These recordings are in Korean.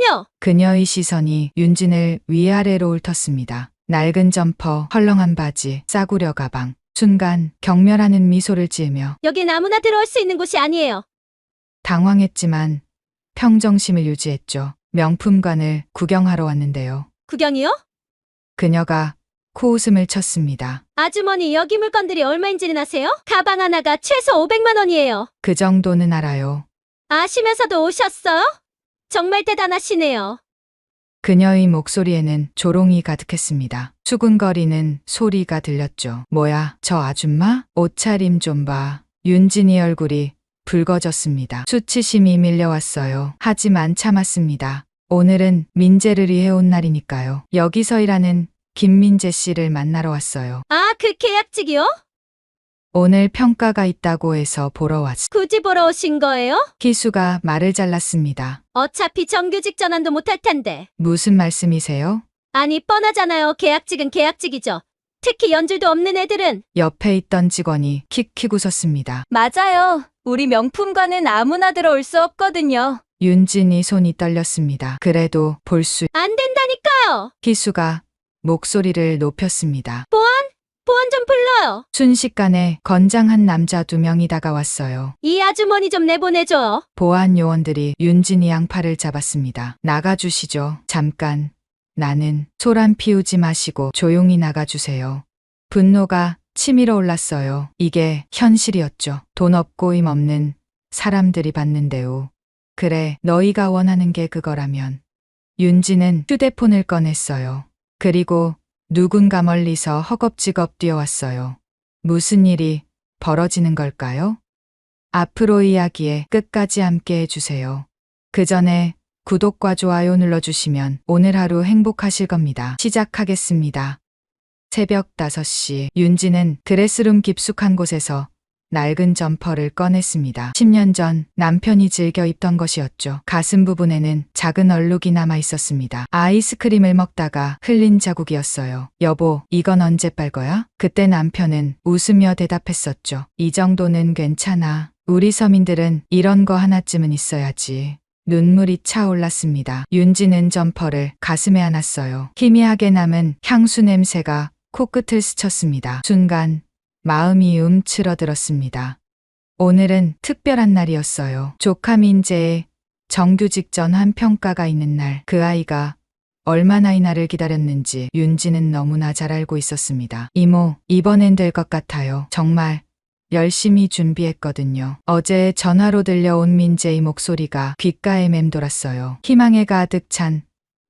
아니에요. 그녀의 시선이 윤진을 위아래로 훑었습니다. 낡은 점퍼, 헐렁한 바지, 싸구려 가방. 순간 경멸하는 미소를 지으며 여긴 아무나 들어올 수 있는 곳이 아니에요. 당황했지만 평정심을 유지했죠. 명품관을 구경하러 왔는데요. 구경이요? 그녀가 코웃음을 쳤습니다. 아주머니, 여기 물건들이 얼마인지는 아세요? 가방 하나가 최소 500만 원이에요. 그 정도는 알아요. 아시면서도 오셨어요? 정말 대단하시네요. 그녀의 목소리에는 조롱이 가득했습니다. 수군거리는 소리가 들렸죠. 뭐야, 저 아줌마? 옷차림 좀 봐. 윤진이 얼굴이 붉어졌습니다. 수치심이 밀려왔어요. 하지만 참았습니다. 오늘은 민재를 위해 온 날이니까요. 여기서 일하는 김민재 씨를 만나러 왔어요. 아, 그 계약직이요? 오늘 평가가 있다고 해서 보러 왔어. 굳이 보러 오신 거예요? 희수가 말을 잘랐습니다. 어차피 정규직 전환도 못할 텐데. 무슨 말씀이세요? 아니, 뻔하잖아요. 계약직은 계약직이죠. 특히 연줄도 없는 애들은. 옆에 있던 직원이 킥킥 웃었습니다. 맞아요. 우리 명품관은 아무나 들어올 수 없거든요. 윤진이 손이 떨렸습니다. 그래도 볼 수. 안 된다니까요. 희수가 목소리를 높였습니다. 보안 좀 불러요. 순식간에 건장한 남자 2명이 다가왔어요. 이 아주머니 좀 내보내줘요. 보안 요원들이 윤진이 양팔을 잡았습니다. 나가주시죠. 잠깐. 나는 소란 피우지 마시고 조용히 나가주세요. 분노가 치밀어 올랐어요. 이게 현실이었죠. 돈 없고 힘 없는 사람들이 받는 대우. 그래, 너희가 원하는 게 그거라면. 윤진은 휴대폰을 꺼냈어요. 그리고 누군가 멀리서 허겁지겁 뛰어왔어요. 무슨 일이 벌어지는 걸까요? 앞으로 이야기에 끝까지 함께 해주세요. 그 전에 구독과 좋아요 눌러주시면 오늘 하루 행복하실 겁니다. 시작하겠습니다. 새벽 5시 윤진은 드레스룸 깊숙한 곳에서 낡은 점퍼를 꺼냈습니다. 10년 전 남편이 즐겨 입던 것이었죠. 가슴 부분에는 작은 얼룩이 남아 있었습니다. 아이스크림을 먹다가 흘린 자국이었어요. 여보, 이건 언제 빨 거야? 그때 남편은 웃으며 대답했었죠. 이 정도는 괜찮아. 우리 서민들은 이런 거 하나쯤은 있어야지. 눈물이 차올랐습니다. 윤진은 점퍼를 가슴에 안았어요. 희미하게 남은 향수 냄새가 코끝을 스쳤습니다. 순간 마음이 움츠러들었습니다. 오늘은 특별한 날이었어요. 조카 민재의 정규직 전환 평가가 있는 날. 그 아이가 얼마나 이 날을 기다렸는지 윤진은 너무나 잘 알고 있었습니다. 이모, 이번엔 될 것 같아요. 정말 열심히 준비했거든요. 어제 전화로 들려온 민재의 목소리가 귓가에 맴돌았어요. 희망에 가득 찬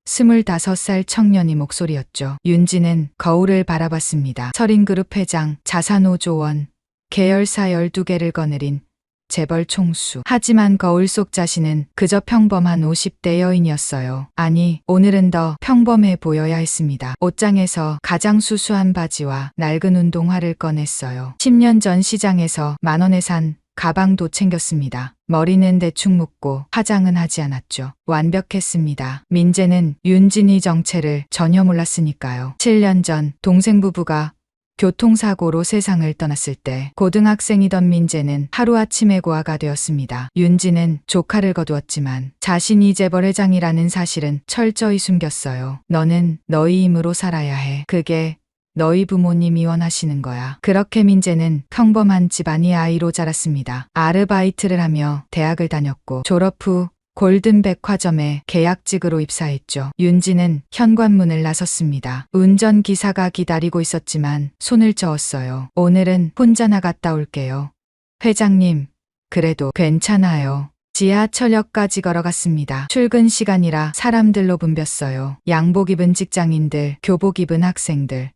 25살 청년의 목소리였죠. 윤진은 거울을 바라봤습니다. 서린그룹 회장, 자산호조원, 계열사 12개를 거느린 재벌 총수. 하지만 거울 속 자신은 그저 평범한 50대 여인이었어요. 아니, 오늘은 더 평범해 보여야 했습니다. 옷장에서 가장 수수한 바지와 낡은 운동화를 꺼냈어요. 10년 전 시장에서 10,000원에 산 가방도 챙겼습니다. 머리는 대충 묶고 화장은 하지 않았죠. 완벽했습니다. 민재는 윤진이 정체를 전혀 몰랐으니까요. 7년 전 동생 부부가 교통사고로 세상을 떠났을 때 고등학생이던 민재는 하루아침에 고아가 되었습니다. 윤진은 조카를 거두었지만 자신이 재벌 회장이라는 사실은 철저히 숨겼어요. 너는 너희 힘으로 살아야 해. 그게 너희 부모님이 원하시는 거야. 그렇게 민재는 평범한 집안의 아이로 자랐습니다. 아르바이트를 하며 대학을 다녔고 졸업 후 골든 백화점에 계약직으로 입사했죠. 윤진은 현관문을 나섰습니다. 운전기사가 기다리고 있었지만 손을 저었어요. 오늘은 혼자 나갔다 올게요. 회장님, 그래도 괜찮아요. 지하철역까지 걸어갔습니다. 출근 시간이라 사람들로 붐볐어요. 양복 입은 직장인들, 교복 입은 학생들.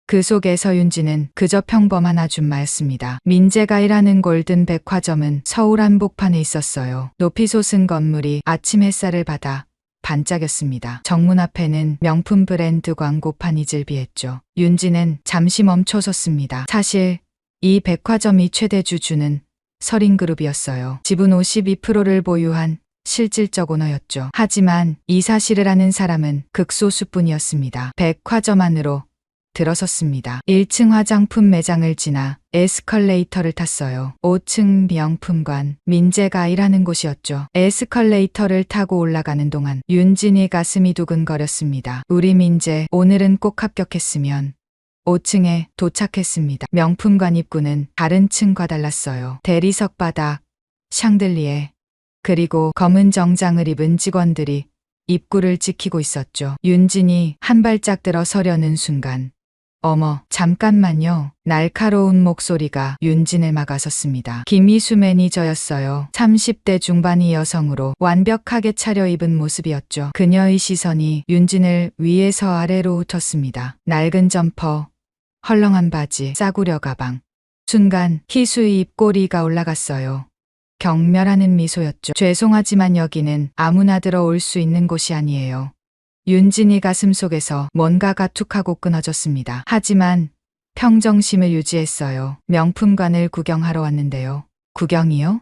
그 속에서 윤진은 그저 평범한 아줌마였습니다. 민재가 일하는 골든 백화점은 서울 한복판에 있었어요. 높이 솟은 건물이 아침 햇살을 받아 반짝였습니다. 정문 앞에는 명품 브랜드 광고판이 즐비했죠. 윤진은 잠시 멈춰섰습니다. 사실 이 백화점이 최대 주주는 서린그룹이었어요. 지분 52%를 보유한 실질적 오너였죠. 하지만 이 사실을 아는 사람은 극소수뿐이었습니다. 백화점 안으로 들어섰습니다. 1층 화장품 매장을 지나 에스컬레이터를 탔어요. 5층 명품관, 민재가 일하는 곳이었죠. 에스컬레이터를 타고 올라가는 동안 윤진이 가슴이 두근거렸습니다. 우리 민재 오늘은 꼭 합격했으면. 5층에 도착했습니다. 명품관 입구는 다른 층과 달랐어요. 대리석 바닥, 샹들리에, 그리고 검은 정장을 입은 직원들이 입구를 지키고 있었죠. 윤진이 한 발짝 들어서려는 순간 어머, 잠깐만요. 날카로운 목소리가 윤진을 막아섰습니다. 김희수 매니저였어요. 30대 중반의 여성으로 완벽하게 차려입은 모습이었죠. 그녀의 시선이 윤진을 위에서 아래로 훑었습니다. 낡은 점퍼, 헐렁한 바지, 싸구려 가방. 순간 희수의 입꼬리가 올라갔어요. 경멸하는 미소였죠. 죄송하지만 여기는 아무나 들어올 수 있는 곳이 아니에요. 윤진이 가슴속에서 뭔가가 툭하고 끊어졌습니다. 하지만 평정심을 유지했어요. 명품관을 구경하러 왔는데요. 구경이요?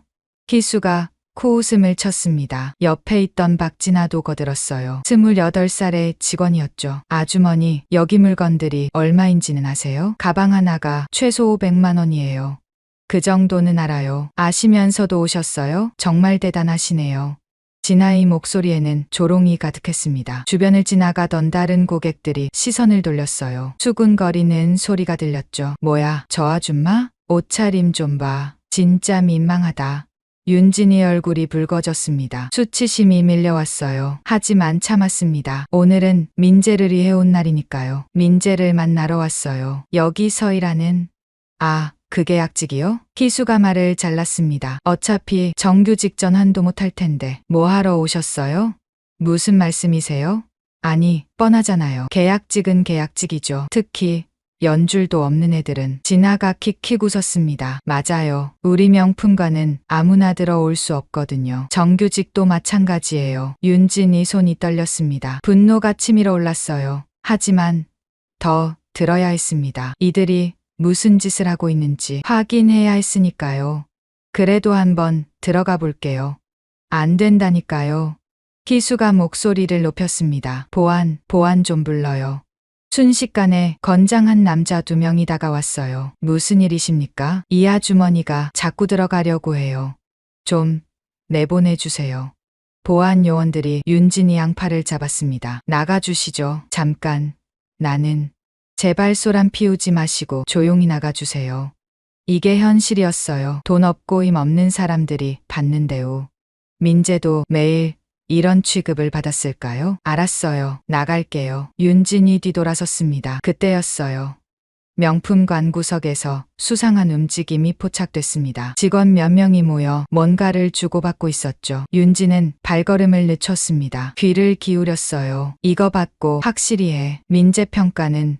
희수가 코웃음을 쳤습니다. 옆에 있던 박진아도 거들었어요. 28살의 직원이었죠. 아주머니, 여기 물건들이 얼마인지는 아세요? 가방 하나가 최소 500만 원이에요. 그 정도는 알아요. 아시면서도 오셨어요? 정말 대단하시네요. 진아의 목소리에는 조롱이 가득했습니다. 주변을 지나가던 다른 고객들이 시선을 돌렸어요. 수군거리는 소리가 들렸죠. 뭐야, 저 아줌마? 옷차림 좀 봐. 진짜 민망하다. 윤진이 얼굴이 붉어졌습니다. 수치심이 밀려왔어요. 하지만 참았습니다. 오늘은 민재를 위해 온 날이니까요. 민재를 만나러 왔어요. 여기서 일하는... 아... 그게 약직이요? 희수가 말을 잘랐습니다. 어차피 정규 직전 한도 못할 텐데 뭐 하러 오셨어요? 무슨 말씀이세요? 아니, 뻔하잖아요. 계약직은 계약직이죠. 특히 연줄도 없는 애들은. 진아가 킥킥 웃었습니다. 맞아요. 우리 명품관은 아무나 들어올 수 없거든요. 정규직도 마찬가지예요. 윤진이 손이 떨렸습니다. 분노가 치밀어 올랐어요. 하지만 더 들어야 했습니다. 이들이 무슨 짓을 하고 있는지 확인해야 했으니까요. 그래도 한번 들어가 볼게요. 안 된다니까요. 희수가 목소리를 높였습니다. 보안 좀 불러요. 순식간에 건장한 남자 2명이 다가왔어요. 무슨 일이십니까? 이 아주머니가 자꾸 들어가려고 해요. 좀 내보내주세요. 보안 요원들이 윤진이 양팔을 잡았습니다. 나가주시죠. 잠깐. 나는... 제발 소란 피우지 마시고 조용히 나가주세요. 이게 현실이었어요. 돈 없고 힘 없는 사람들이 받는 대우. 민재도 매일 이런 취급을 받았을까요? 알았어요. 나갈게요. 윤진이 뒤돌아섰습니다. 그때였어요. 명품관 구석에서 수상한 움직임이 포착됐습니다. 직원 몇 명이 모여 뭔가를 주고받고 있었죠. 윤진은 발걸음을 늦췄습니다. 귀를 기울였어요. 이거 받고 확실히 해. 민재 평가는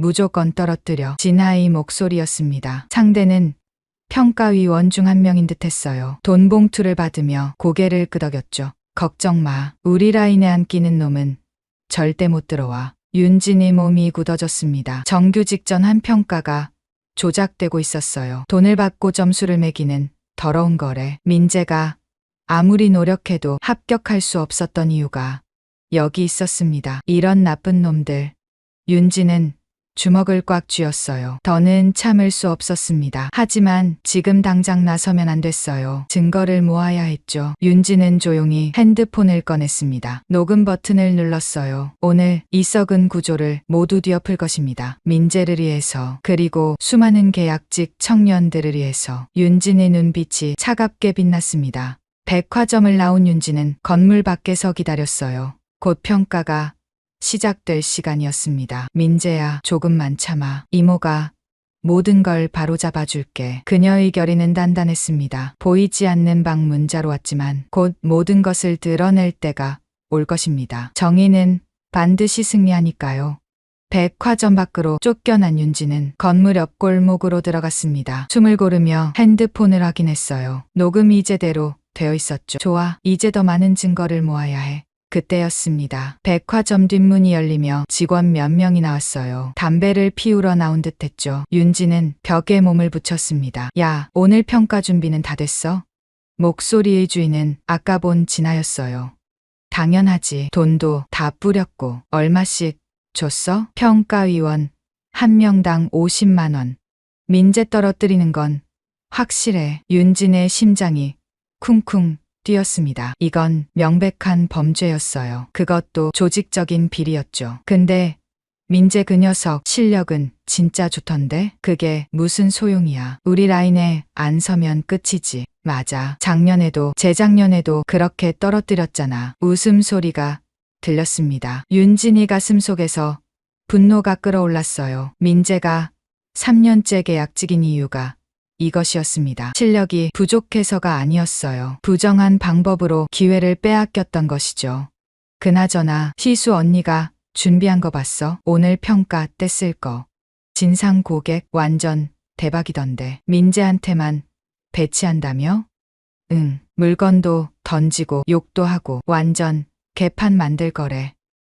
무조건 떨어뜨려. 진아의 목소리였습니다. 상대는 평가위원 중 한 명인 듯 했어요. 돈 봉투를 받으며 고개를 끄덕였죠. 걱정 마. 우리 라인에 안 끼는 놈은 절대 못 들어와. 윤진이 몸이 굳어졌습니다. 정규 직전 한 평가가 조작되고 있었어요. 돈을 받고 점수를 매기는 더러운 거래. 민재가 아무리 노력해도 합격할 수 없었던 이유가 여기 있었습니다. 이런 나쁜 놈들. 윤진은 주먹을 꽉 쥐었어요. 더는 참을 수 없었습니다. 하지만 지금 당장 나서면 안 됐어요. 증거를 모아야 했죠. 윤진은 조용히 핸드폰을 꺼냈습니다. 녹음 버튼을 눌렀어요. 오늘 이 썩은 구조를 모두 뒤엎을 것입니다. 민재를 위해서, 그리고 수많은 계약직 청년들을 위해서. 윤진의 눈빛이 차갑게 빛났습니다. 백화점을 나온 윤진은 건물 밖에서 기다렸어요. 곧 평가가 시작될 시간이었습니다. 민재야, 조금만 참아. 이모가 모든 걸 바로잡아 줄게. 그녀의 결의는 단단했습니다. 보이지 않는 방 문자로 왔지만 곧 모든 것을 드러낼 때가 올 것입니다. 정의는 반드시 승리하니까요. 백화점 밖으로 쫓겨난 윤진은 건물 옆 골목으로 들어갔습니다. 숨을 고르며 핸드폰을 확인했어요. 녹음이 제대로 되어 있었죠. 좋아, 이제 더 많은 증거를 모아야 해. 그때였습니다. 백화점 뒷문이 열리며 직원 몇 명이 나왔어요. 담배를 피우러 나온 듯했죠. 윤진은 벽에 몸을 붙였습니다. 야, 오늘 평가 준비는 다 됐어? 목소리의 주인은 아까 본 진아였어요. 당연하지. 돈도 다 뿌렸고. 얼마씩 줬어? 평가위원 한 명당 50만 원. 민재 떨어뜨리는 건 확실해. 윤진의 심장이 쿵쿵 뛰었습니다. 이건 명백한 범죄였어요. 그것도 조직적인 비리였죠. 근데 민재 그 녀석 실력은 진짜 좋던데? 그게 무슨 소용이야. 우리 라인에 안 서면 끝이지. 맞아. 작년에도 재작년에도 그렇게 떨어뜨렸잖아. 웃음소리가 들렸습니다. 윤진이 가슴속에서 분노가 끓어올랐어요. 민재가 3년째 계약직인 이유가 이것이었습니다. 실력이 부족해서가 아니었어요. 부정한 방법으로 기회를 빼앗겼던 것이죠. 그나저나 희수 언니가 준비한 거 봤어? 오늘 평가 뗐을 거. 진상 고객 완전 대박이던데. 민재한테만 배치한다며? 응. 물건도 던지고 욕도 하고 완전 개판 만들 거래.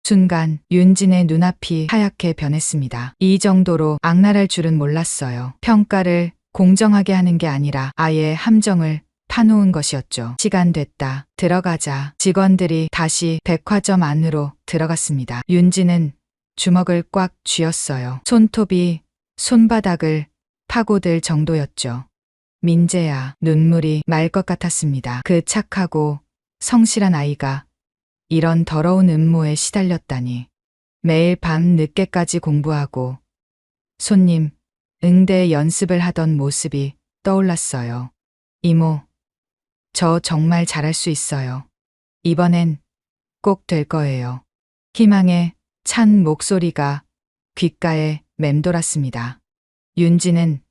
순간 윤진의 눈앞이 하얗게 변했습니다. 이 정도로 악랄할 줄은 몰랐어요. 평가를 공정하게 하는 게 아니라 아예 함정을 파놓은 것이었죠. 시간 됐다. 들어가자. 직원들이 다시 백화점 안으로 들어갔습니다. 윤진은 주먹을 꽉 쥐었어요. 손톱이 손바닥을 파고들 정도였죠. 민재야, 눈물이 말 것 같았습니다. 그 착하고 성실한 아이가 이런 더러운 음모에 시달렸다니. 매일 밤 늦게까지 공부하고 손님 응대 연습을 하던 모습이 떠올랐어요. 이모, 저 정말 잘할 수 있어요. 이번엔 꼭 될 거예요. 희망에 찬 목소리가 귓가에 맴돌았습니다. 윤진은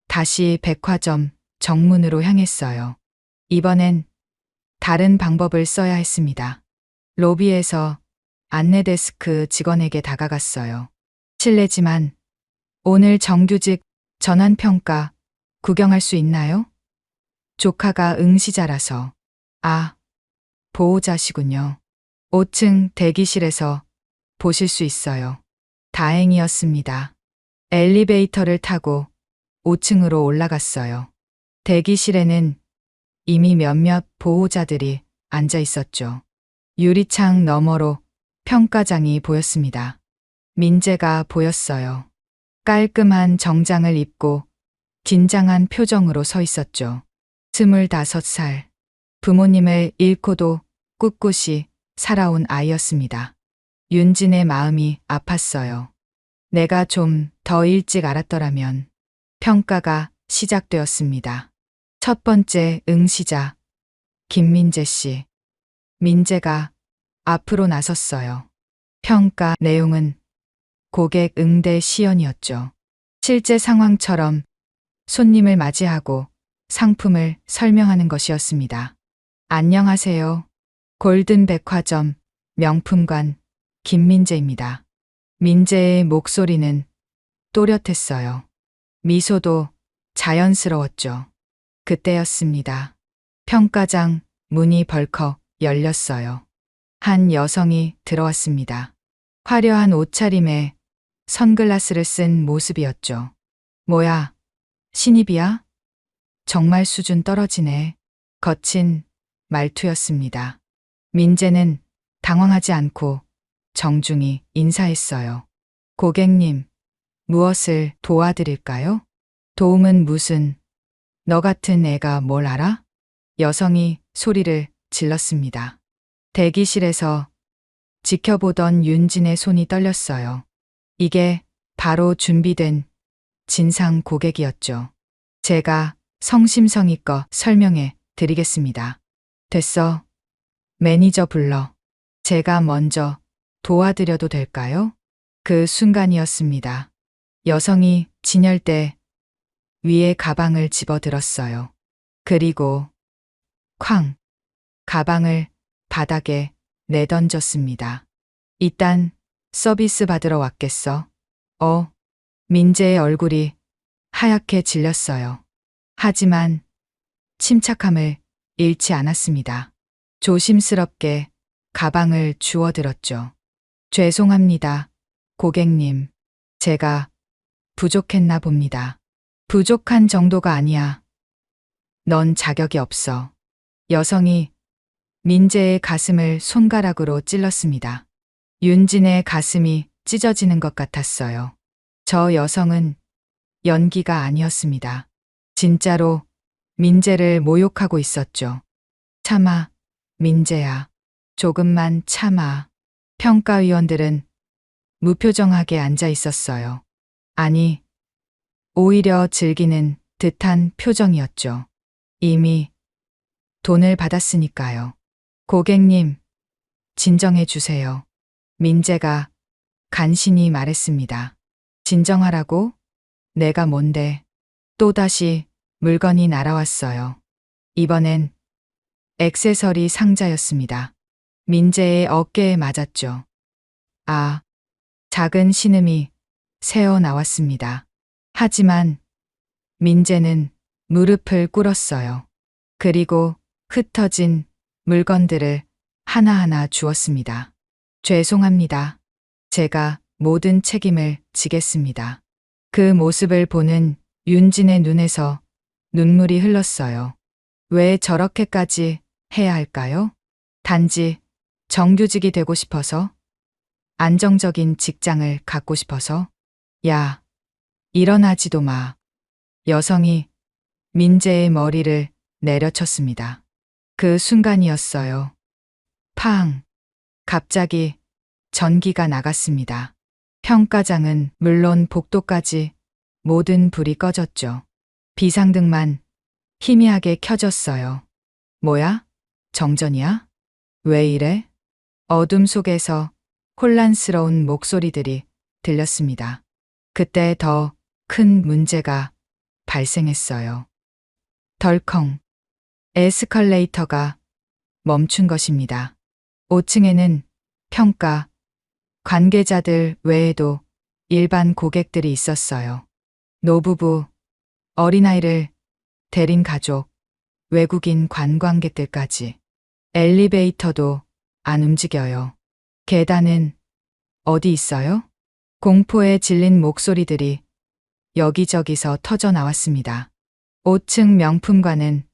다시 백화점 정문으로 향했어요. 이번엔 다른 방법을 써야 했습니다. 로비에서 안내데스크 직원에게 다가갔어요. 실례지만 오늘 정규직 전환평가 구경할 수 있나요? 조카가 응시자라서. 아, 보호자시군요. 5층 대기실에서 보실 수 있어요. 다행이었습니다. 엘리베이터를 타고 5층으로 올라갔어요. 대기실에는 이미 몇몇 보호자들이 앉아 있었죠. 유리창 너머로 평가장이 보였습니다. 민재가 보였어요. 깔끔한 정장을 입고 긴장한 표정으로 서 있었죠. 25살. 부모님을 잃고도 꿋꿋이 살아온 아이였습니다. 윤진의 마음이 아팠어요. 내가 좀 더 일찍 알았더라면. 평가가 시작되었습니다. 첫 번째 응시자 김민재 씨. 민재가 앞으로 나섰어요. 평가 내용은 고객 응대 시연이었죠. 실제 상황처럼 손님을 맞이하고 상품을 설명하는 것이었습니다. 안녕하세요. 골든백화점 명품관 김민재입니다. 민재의 목소리는 또렷했어요. 미소도 자연스러웠죠. 그때였습니다. 평가장 문이 벌컥 열렸어요. 한 여성이 들어왔습니다. 화려한 옷차림에 선글라스를 쓴 모습이었죠. 뭐야, 신입이야? 정말 수준 떨어지네. 거친 말투였습니다. 민재는 당황하지 않고 정중히 인사했어요. 고객님, 무엇을 도와드릴까요? 도움은 무슨, 너 같은 애가 뭘 알아? 여성이 소리를 질렀습니다. 대기실에서 지켜보던 윤진의 손이 떨렸어요. 이게 바로 준비된 진상 고객이었죠. 제가 성심성의껏 설명해 드리겠습니다. 됐어. 매니저 불러. 제가 먼저 도와드려도 될까요? 그 순간이었습니다. 여성이 진열대 위에 가방을 집어들었어요. 그리고 쾅! 가방을 바닥에 내던졌습니다. 이딴 서비스 받으러 왔겠어? 민재의 얼굴이 하얗게 질렸어요. 하지만 침착함을 잃지 않았습니다. 조심스럽게 가방을 주워들었죠. 죄송합니다, 고객님. 제가 부족했나 봅니다. 부족한 정도가 아니야. 넌 자격이 없어. 여성이 민재의 가슴을 손가락으로 찔렀습니다. 윤진의 가슴이 찢어지는 것 같았어요. 저 여성은 연기가 아니었습니다. 진짜로 민재를 모욕하고 있었죠. 참아, 민재야. 조금만 참아. 평가위원들은 무표정하게 앉아 있었어요. 아니, 오히려 즐기는 듯한 표정이었죠. 이미 돈을 받았으니까요. 고객님, 진정해 주세요. 민재가 간신히 말했습니다. 진정하라고? 내가 뭔데? 또다시 물건이 날아왔어요. 이번엔 액세서리 상자였습니다. 민재의 어깨에 맞았죠. 아, 작은 신음이 새어 나왔습니다. 하지만 민재는 무릎을 꿇었어요. 그리고 흩어진 물건들을 하나하나 주었습니다. 죄송합니다. 제가 모든 책임을 지겠습니다. 그 모습을 보는 윤진의 눈에서 눈물이 흘렀어요. 왜 저렇게까지 해야 할까요? 단지 정규직이 되고 싶어서? 안정적인 직장을 갖고 싶어서? 야, 일어나지도 마. 여성이 민재의 머리를 내려쳤습니다. 그 순간이었어요. 팡! 갑자기 전기가 나갔습니다. 평가장은 물론 복도까지 모든 불이 꺼졌죠. 비상등만 희미하게 켜졌어요. 뭐야? 정전이야? 왜 이래? 어둠 속에서 혼란스러운 목소리들이 들렸습니다. 그때 더 큰 문제가 발생했어요. 덜컹. 에스컬레이터가 멈춘 것입니다. 5층에는 평가 관계자들 외에도 일반 고객들이 있었어요. 노부부, 어린아이를 데린 가족, 외국인 관광객들까지. 엘리베이터도 안 움직여요. 계단은 어디 있어요? 공포에 질린 목소리들이 여기저기서 터져 나왔습니다. 5층 명품관은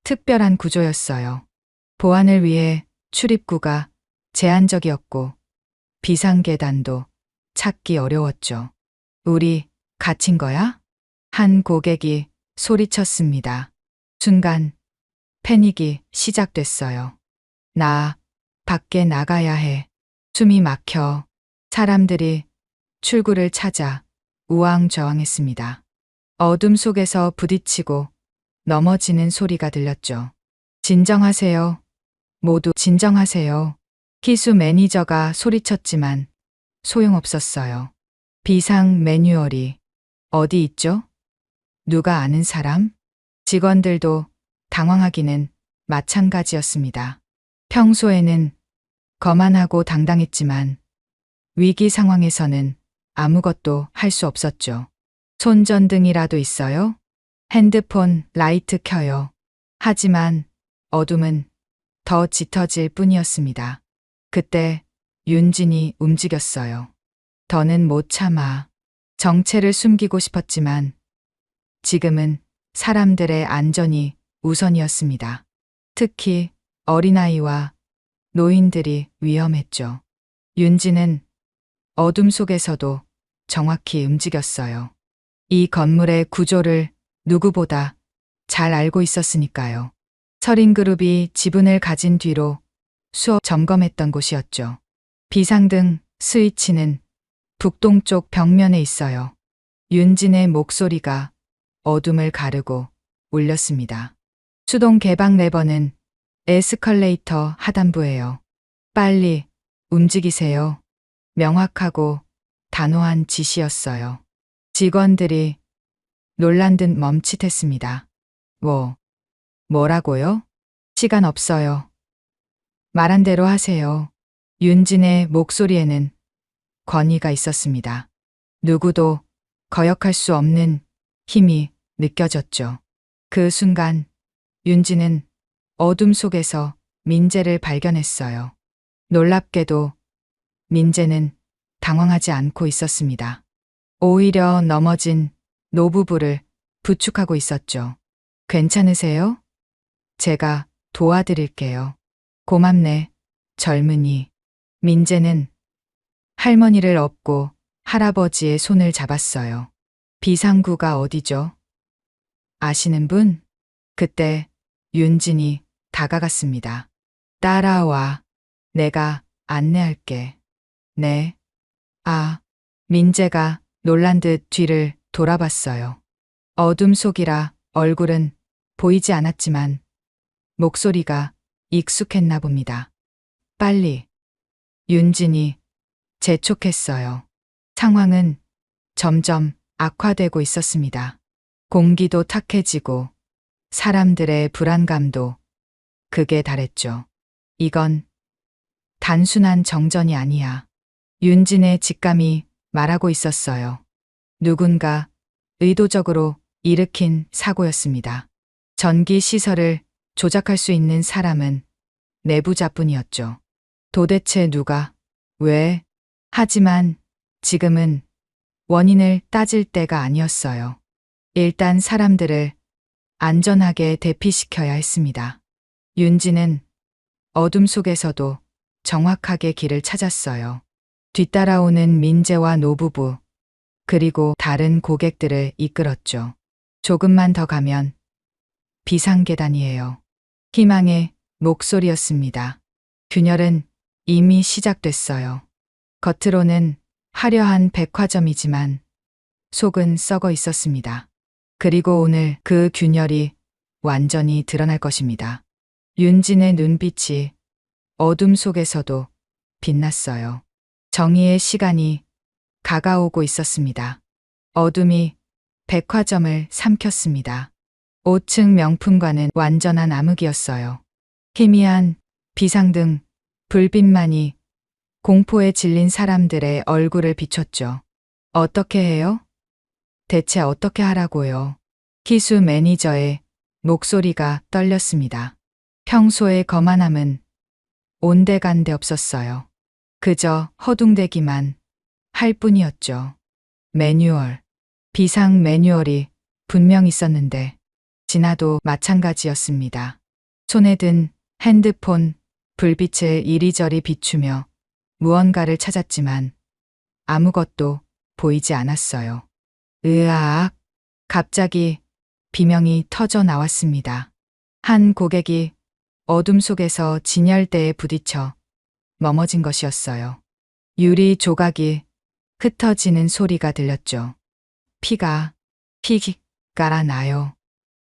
특별한 구조였어요. 보안을 위해 출입구가 제한적이었고 비상계단도 찾기 어려웠죠. 우리 갇힌 거야? 한 고객이 소리쳤습니다. 순간 패닉이 시작됐어요. 나 밖에 나가야 해. 숨이 막혀. 사람들이 출구를 찾아 우왕좌왕했습니다. 어둠 속에서 부딪히고 넘어지는 소리가 들렸죠. 진정하세요. 모두 진정하세요. 희수 매니저가 소리쳤지만 소용없었어요. 비상 매뉴얼이 어디 있죠? 누가 아는 사람? 직원들도 당황하기는 마찬가지였습니다. 평소에는 거만하고 당당했지만 위기 상황에서는 아무것도 할 수 없었죠. 손전등이라도 있어요? 핸드폰 라이트 켜요. 하지만 어둠은 더 짙어질 뿐이었습니다. 그때 윤진이 움직였어요. 더는 못 참아. 정체를 숨기고 싶었지만 지금은 사람들의 안전이 우선이었습니다. 특히 어린아이와 노인들이 위험했죠. 윤진은 어둠 속에서도 정확히 움직였어요. 이 건물의 구조를 누구보다 잘 알고 있었으니까요. 서린그룹이 지분을 가진 뒤로 수업 점검했던 곳이었죠. 비상등 스위치는 북동쪽 벽면에 있어요. 윤진의 목소리가 어둠을 가르고 울렸습니다. 수동 개방 레버는 에스컬레이터 하단부예요. 빨리 움직이세요. 명확하고 단호한 지시였어요. 직원들이 놀란 듯 멈칫했습니다. 뭐라고요? 시간 없어요. 말한 대로 하세요. 윤진의 목소리에는 권위가 있었습니다. 누구도 거역할 수 없는 힘이 느껴졌죠. 그 순간 윤진은 어둠 속에서 민재를 발견했어요. 놀랍게도 민재는 당황하지 않고 있었습니다. 오히려 넘어진 노부부를 부축하고 있었죠. 괜찮으세요? 제가 도와드릴게요. 고맙네, 젊은이. 민재는 할머니를 업고 할아버지의 손을 잡았어요. 비상구가 어디죠? 아시는 분? 그때 윤진이 다가갔습니다. 따라와. 내가 안내할게. 네. 아, 민재가 놀란 듯 뒤를 돌아봤어요. 어둠 속이라 얼굴은 보이지 않았지만 목소리가 익숙했나 봅니다. 빨리. 윤진이 재촉했어요. 상황은 점점 악화되고 있었습니다. 공기도 탁해지고 사람들의 불안감도 극에 달했죠. 이건 단순한 정전이 아니야. 윤진의 직감이 말하고 있었어요. 누군가 의도적으로 일으킨 사고였습니다. 전기 시설을 조작할 수 있는 사람은 내부자뿐이었죠. 도대체 누가, 왜? 하지만 지금은 원인을 따질 때가 아니었어요. 일단 사람들을 안전하게 대피시켜야 했습니다. 윤진은 어둠 속에서도 정확하게 길을 찾았어요. 뒤따라오는 민재와 노부부, 그리고 다른 고객들을 이끌었죠. 조금만 더 가면 비상계단이에요. 희망의 목소리였습니다. 균열은 이미 시작됐어요. 겉으로는 화려한 백화점이지만 속은 썩어 있었습니다. 그리고 오늘 그 균열이 완전히 드러날 것입니다. 윤진의 눈빛이 어둠 속에서도 빛났어요. 정의의 시간이 가까우고 있었습니다. 어둠이 백화점을 삼켰습니다. 5층 명품관은 완전한 암흑이었어요. 희미한 비상등, 불빛만이 공포에 질린 사람들의 얼굴을 비췄죠. 어떻게 해요? 대체 어떻게 하라고요? 기수 매니저의 목소리가 떨렸습니다. 평소의 거만함은 온데간데 없었어요. 그저 허둥대기만 할 뿐이었죠. 매뉴얼, 비상 매뉴얼이 분명 있었는데 진아도 마찬가지였습니다. 손에 든 핸드폰, 불빛을 이리저리 비추며 무언가를 찾았지만 아무것도 보이지 않았어요. 으아악! 갑자기 비명이 터져 나왔습니다. 한 고객이 어둠 속에서 진열대에 부딪혀 넘어진 것이었어요. 유리 조각이 흩어지는 소리가 들렸죠. 피가 픽 깔아나요.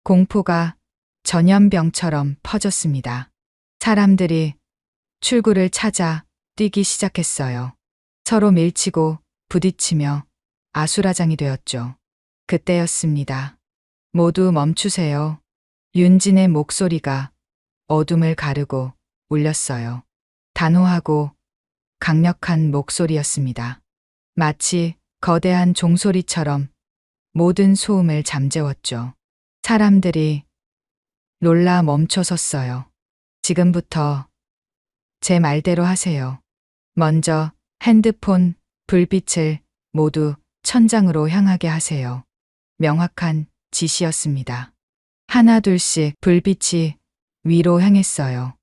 공포가 전염병처럼 퍼졌습니다. 사람들이 출구를 찾아 뛰기 시작했어요. 서로 밀치고 부딪히며 아수라장이 되었죠. 그때였습니다. 모두 멈추세요. 윤진의 목소리가 어둠을 가르고 울렸어요. 단호하고 강력한 목소리였습니다. 마치 거대한 종소리처럼 모든 소음을 잠재웠죠. 사람들이 놀라 멈춰섰어요. 지금부터 제 말대로 하세요. 먼저 핸드폰, 불빛을 모두 천장으로 향하게 하세요. 명확한 지시였습니다. 하나 둘씩 불빛이 위로 향했어요.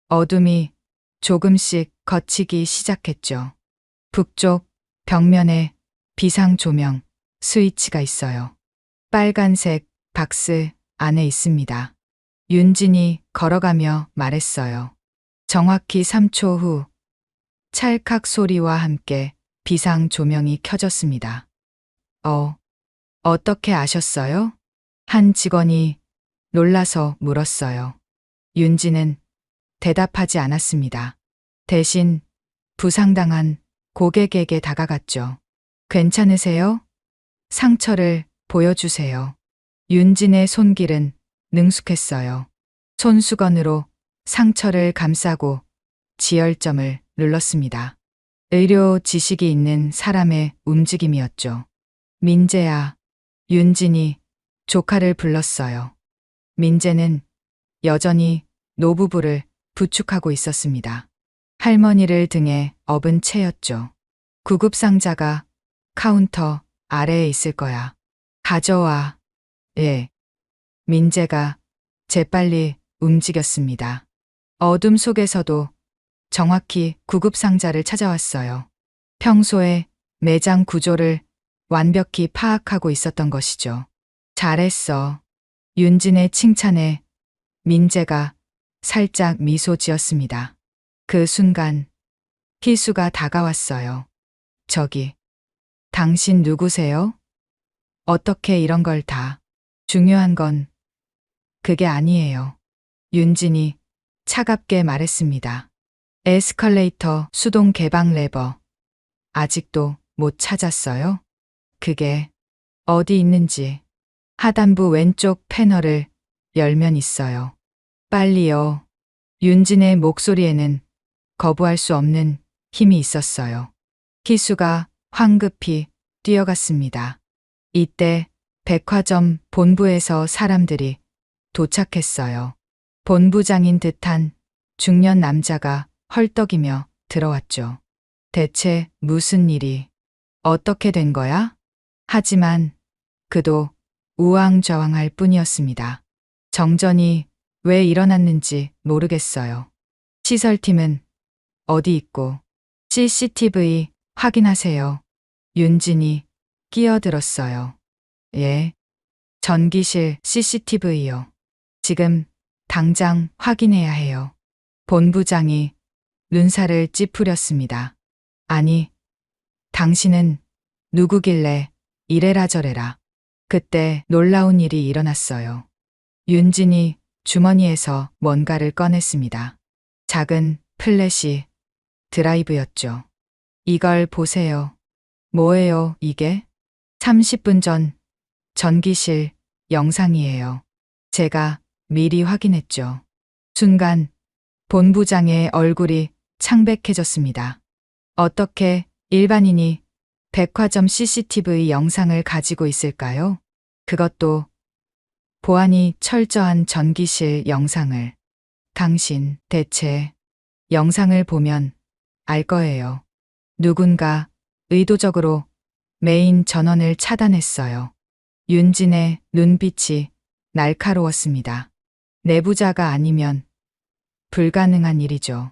어둠이 조금씩 걷히기 시작했죠. 북쪽 벽면에 비상 조명 스위치가 있어요. 빨간색 박스 안에 있습니다. 윤진이 걸어가며 말했어요. 정확히 3초 후 찰칵 소리와 함께 비상 조명이 켜졌습니다. 어떻게 아셨어요? 한 직원이 놀라서 물었어요. 윤진은 대답하지 않았습니다. 대신 부상당한 고객에게 다가갔죠. 괜찮으세요? 상처를 보여주세요. 윤진의 손길은 능숙했어요. 손수건으로 상처를 감싸고 지혈점을 눌렀습니다. 의료 지식이 있는 사람의 움직임이었죠. 민재야, 윤진이 조카를 불렀어요. 민재는 여전히 노부부를 부축하고 있었습니다. 할머니를 등에 업은 채였죠. 구급상자가 카운터 아래에 있을 거야. 가져와. 예. 민재가 재빨리 움직였습니다. 어둠 속에서도 정확히 구급상자를 찾아왔어요. 평소에 매장 구조를 완벽히 파악하고 있었던 것이죠. 잘했어. 윤진의 칭찬에 민재가 살짝 미소 지었습니다. 그 순간 희수가 다가왔어요. 저기, 당신 누구세요? 어떻게 이런 걸 다. 중요한 건 그게 아니에요. 윤진이 차갑게 말했습니다. 에스컬레이터 수동 개방 레버. 아직도 못 찾았어요? 그게 어디 있는지. 하단부 왼쪽 패널을 열면 있어요. 빨리요. 윤진의 목소리에는 거부할 수 없는 힘이 있었어요. 희수가 황급히 뛰어갔습니다. 이때 백화점 본부에서 사람들이 도착했어요. 본부장인 듯한 중년 남자가 헐떡이며 들어왔죠. 대체 무슨 일이, 어떻게 된 거야? 하지만 그도 우왕좌왕할 뿐이었습니다. 정전이 왜 일어났는지 모르겠어요. 시설팀은 어디 있고, CCTV 확인하세요. 윤진이 끼어들었어요. 예. 전기실 CCTV요. 지금 당장 확인해야 해요. 본부장이 눈살을 찌푸렸습니다. 아니, 당신은 누구길래 이래라 저래라. 그때 놀라운 일이 일어났어요. 윤진이 주머니에서 뭔가를 꺼냈습니다. 작은 플래시 드라이브였죠. 이걸 보세요. 뭐예요, 이게? 30분 전 전기실 영상이에요. 제가 미리 확인했죠. 순간 본부장의 얼굴이 창백해졌습니다. 어떻게 일반인이 백화점 CCTV 영상을 가지고 있을까요? 그것도 보안이 철저한 전기실 영상을. 당신 대체 영상을 보면 알 거예요. 누군가 의도적으로 메인 전원을 차단했어요. 윤진의 눈빛이 날카로웠습니다. 내부자가 아니면 불가능한 일이죠.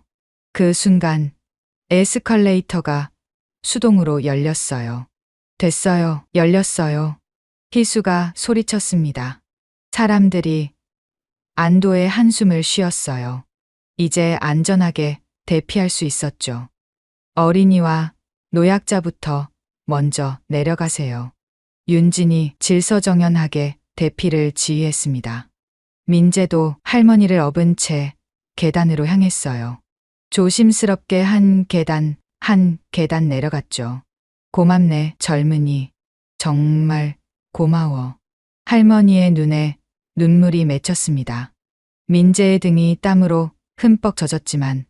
그 순간 에스컬레이터가 수동으로 열렸어요. 됐어요. 열렸어요. 희수가 소리쳤습니다. 사람들이 안도의 한숨을 쉬었어요. 이제 안전하게 대피할 수 있었죠. 어린이와 노약자부터 먼저 내려가세요. 윤진이 질서정연하게 대피를 지휘했습니다. 민재도 할머니를 업은 채 계단으로 향했어요. 조심스럽게 한 계단 내려갔죠. 고맙네, 젊은이. 정말 고마워. 할머니의 눈에 눈물이 맺혔습니다. 민재의 등이 땀으로 흠뻑 젖었지만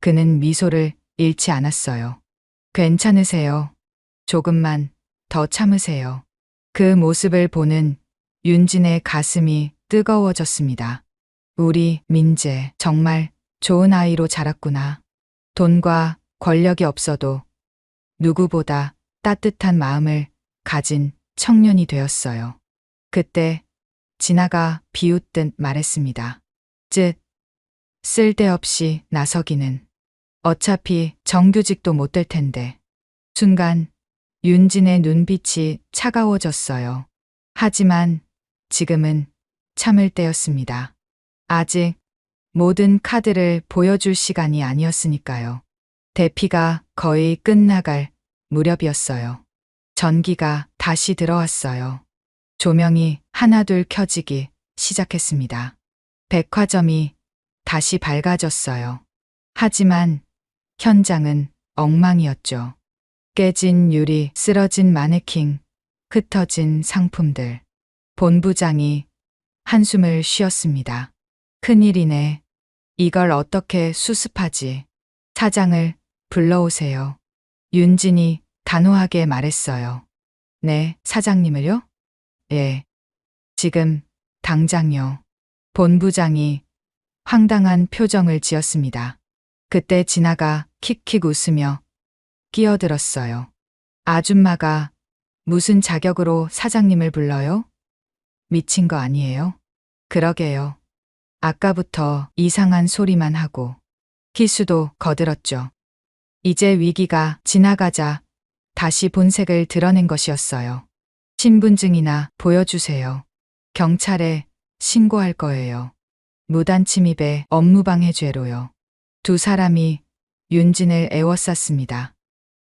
그는 미소를 잃지 않았어요. 괜찮으세요. 조금만 더 참으세요. 그 모습을 보는 윤진의 가슴이 뜨거워졌습니다. 우리 민재 정말 좋은 아이로 자랐구나. 돈과 권력이 없어도 누구보다 따뜻한 마음을 가진 청년이 되었어요. 그때 진아가 비웃듯 말했습니다. 쓸데없이 나서기는. 어차피 정규직도 못 될 텐데. 순간 윤진의 눈빛이 차가워졌어요. 하지만 지금은 참을 때였습니다. 아직 모든 카드를 보여줄 시간이 아니었으니까요. 대피가 거의 끝나갈 무렵이었어요. 전기가 다시 들어왔어요. 조명이 하나둘 켜지기 시작했습니다. 백화점이 다시 밝아졌어요. 하지만 현장은 엉망이었죠. 깨진 유리, 쓰러진 마네킹, 흩어진 상품들. 본부장이 한숨을 쉬었습니다. 큰일이네. 이걸 어떻게 수습하지? 사장을 불러오세요. 윤진이 단호하게 말했어요. 네, 사장님을요? 예. 지금 당장요. 본부장이 황당한 표정을 지었습니다. 그때 진아가 킥킥 웃으며 끼어들었어요. 아줌마가 무슨 자격으로 사장님을 불러요? 미친 거 아니에요? 그러게요. 아까부터 이상한 소리만 하고. 희수도 거들었죠. 이제 위기가 지나가자 다시 본색을 드러낸 것이었어요. 신분증이나 보여주세요. 경찰에 신고할 거예요. 무단 침입에 업무방해 죄로요. 두 사람이 윤진을 애워쌌습니다.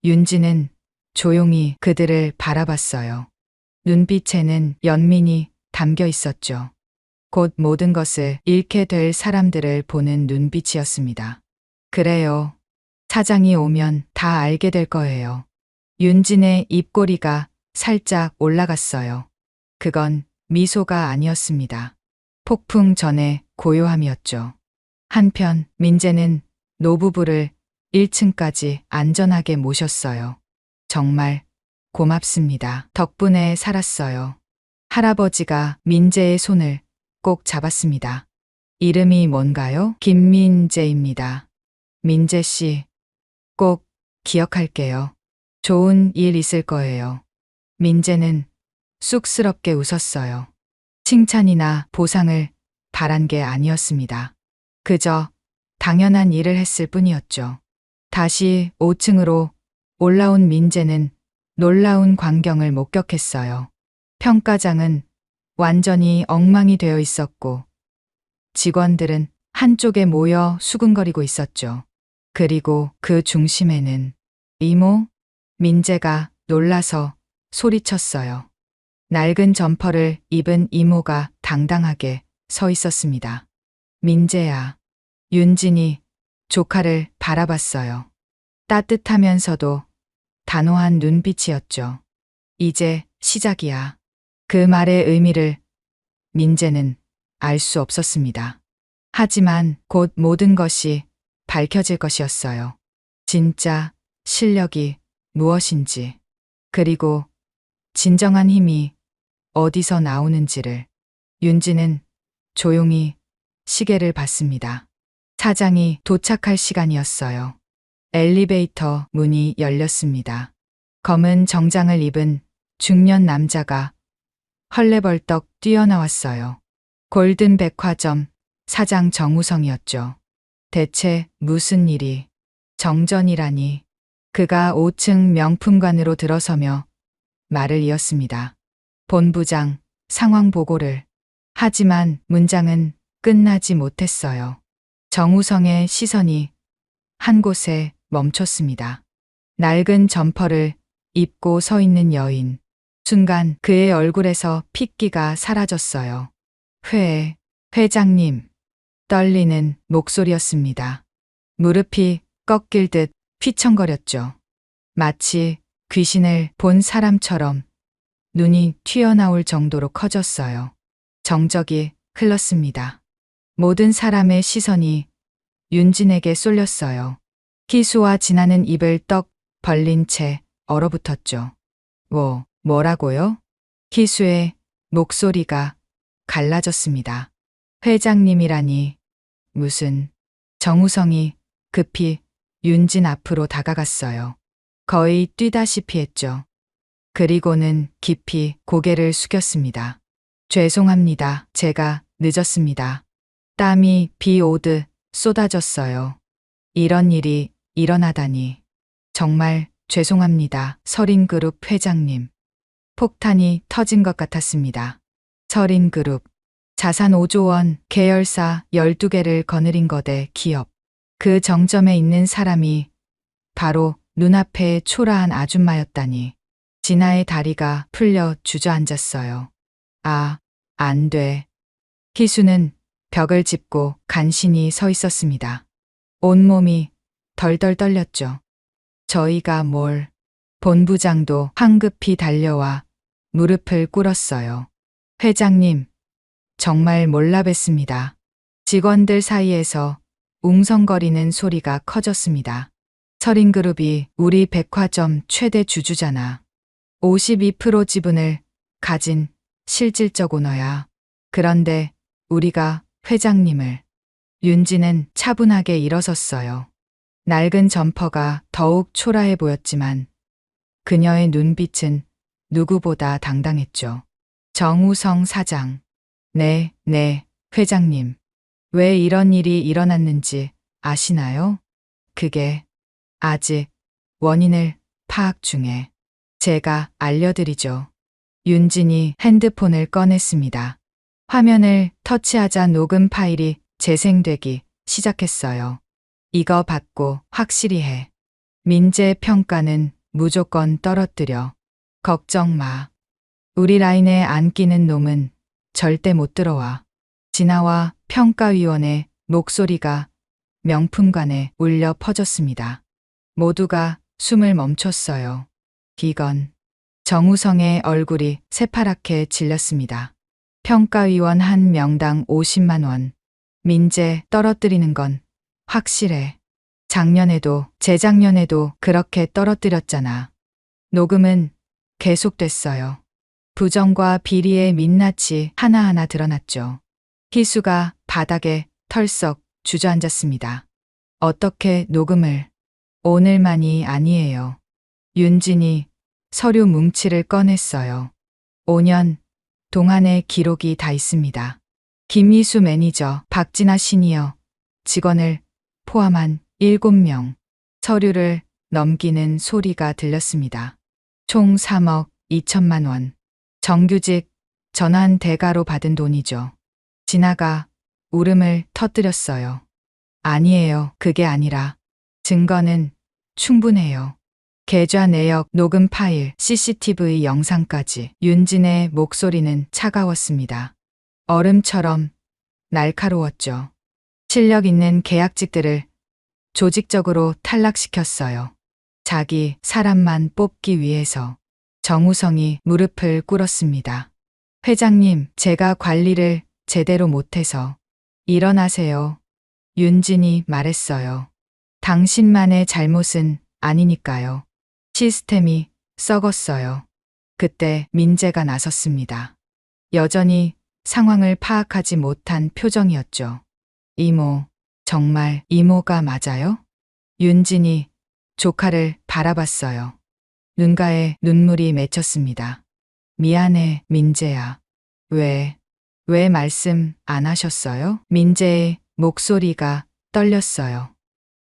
윤진은 조용히 그들을 바라봤어요. 눈빛에는 연민이 담겨 있었죠. 곧 모든 것을 잃게 될 사람들을 보는 눈빛이었습니다. 그래요. 사장이 오면 다 알게 될 거예요. 윤진의 입꼬리가 살짝 올라갔어요. 그건 미소가 아니었습니다. 폭풍 전의 고요함이었죠. 한편 민재는 노부부를 1층까지 안전하게 모셨어요. 정말 고맙습니다. 덕분에 살았어요. 할아버지가 민재의 손을 꼭 잡았습니다. 이름이 뭔가요? 김민재입니다. 민재 씨, 꼭 기억할게요. 좋은 일 있을 거예요. 민재는 쑥스럽게 웃었어요. 칭찬이나 보상을 바란 게 아니었습니다. 그저 당연한 일을 했을 뿐이었죠. 다시 5층으로 올라온 민재는 놀라운 광경을 목격했어요. 평가장은 완전히 엉망이 되어 있었고 직원들은 한쪽에 모여 수군거리고 있었죠. 그리고 그 중심에는 이모? 민재가 놀라서 소리쳤어요. 낡은 점퍼를 입은 이모가 당당하게 서 있었습니다. 민재야. 윤진이 조카를 바라봤어요. 따뜻하면서도 단호한 눈빛이었죠. 이제 시작이야. 그 말의 의미를 민재는 알 수 없었습니다. 하지만 곧 모든 것이 밝혀질 것이었어요. 진짜 실력이 무엇인지, 그리고 진정한 힘이 어디서 나오는지를. 윤진은 조용히 시계를 봤습니다. 사장이 도착할 시간이었어요. 엘리베이터 문이 열렸습니다. 검은 정장을 입은 중년 남자가 헐레벌떡 뛰어나왔어요. 골든 백화점 사장 정우성이었죠. 대체 무슨 일이? 정전이라니. 그가 5층 명품관으로 들어서며 말을 이었습니다. 본부장, 상황 보고를. 하지만 문장은 끝나지 못했어요. 정우성의 시선이 한 곳에 멈췄습니다. 낡은 점퍼를 입고 서 있는 여인. 순간 그의 얼굴에서 핏기가 사라졌어요. 회장님. 떨리는 목소리였습니다. 무릎이 꺾일 듯 휘청거렸죠. 마치 귀신을 본 사람처럼 눈이 튀어나올 정도로 커졌어요. 정적이 흘렀습니다. 모든 사람의 시선이 윤진에게 쏠렸어요. 희수와 진아는 입을 떡 벌린 채 얼어붙었죠. 뭐라고요? 희수의 목소리가 갈라졌습니다. 회장님이라니. 무슨. 정우성이 급히 윤진 앞으로 다가갔어요. 거의 뛰다시피 했죠. 그리고는 깊이 고개를 숙였습니다. 죄송합니다. 제가 늦었습니다. 땀이 비 오듯 쏟아졌어요. 이런 일이 일어나다니. 정말 죄송합니다. 서린그룹 회장님. 폭탄이 터진 것 같았습니다. 서린그룹. 자산 5조 원, 계열사 12개를 거느린 거대 기업. 그 정점에 있는 사람이 바로 눈앞에 초라한 아줌마였다니. 진아의 다리가 풀려 주저앉았어요. 안 돼. 희수는 벽을 짚고 간신히 서 있었습니다. 온몸이 덜덜 떨렸죠. 저희가 뭘. 본부장도 황급히 달려와 무릎을 꿇었어요. 회장님, 정말 몰라 뵀습니다. 직원들 사이에서 웅성거리는 소리가 커졌습니다. 서린그룹이 우리 백화점 최대 주주잖아. 52% 지분을 가진 실질적 오너야. 그런데 우리가 회장님을. 윤진은 차분하게 일어섰어요. 낡은 점퍼가 더욱 초라해 보였지만 그녀의 눈빛은 누구보다 당당했죠. 정우성 사장. 네, 회장님. 왜 이런 일이 일어났는지 아시나요? 그게 아직 원인을 파악 중에. 제가 알려드리죠. 윤진이 핸드폰을 꺼냈습니다. 화면을 터치하자 녹음 파일이 재생되기 시작했어요. 이거 받고 확실히 해. 민재 평가는 무조건 떨어뜨려. 걱정 마. 우리 라인에 안 끼는 놈은 절대 못 들어와. 진아와 평가위원의 목소리가 명품관에 울려 퍼졌습니다. 모두가 숨을 멈췄어요. 이건 정우성의 얼굴이 새파랗게 질렸습니다. 평가위원 한 명당 50만 원. 민재 떨어뜨리는 건 확실해. 작년에도 재작년에도 그렇게 떨어뜨렸잖아. 녹음은 계속됐어요. 부정과 비리의 민낯이 하나하나 드러났죠. 희수가 바닥에 털썩 주저앉았습니다. 어떻게 녹음을? 오늘만이 아니에요. 윤진이 서류 뭉치를 꺼냈어요. 5년 동안의 기록이 다 있습니다. 김희수 매니저, 박진아 시니어, 직원을 포함한 7명. 서류를 넘기는 소리가 들렸습니다. 총 3억 2천만 원. 정규직 전환 대가로 받은 돈이죠. 진아가 울음을 터뜨렸어요. 아니에요. 그게 아니라 증거는 충분해요. 계좌 내역, 녹음 파일, CCTV 영상까지. 윤진의 목소리는 차가웠습니다. 얼음처럼 날카로웠죠. 실력 있는 계약직들을 조직적으로 탈락시켰어요. 자기 사람만 뽑기 위해서. 정우성이 무릎을 꿇었습니다. 회장님, 제가 관리를 제대로 못해서. 일어나세요. 윤진이 말했어요. 당신만의 잘못은 아니니까요. 시스템이 썩었어요. 그때 민재가 나섰습니다. 여전히 상황을 파악하지 못한 표정이었죠. 이모, 정말 이모가 맞아요? 윤진이 조카를 바라봤어요. 눈가에 눈물이 맺혔습니다. 미안해, 민재야. 왜 말씀 안 하셨어요? 민재의 목소리가 떨렸어요.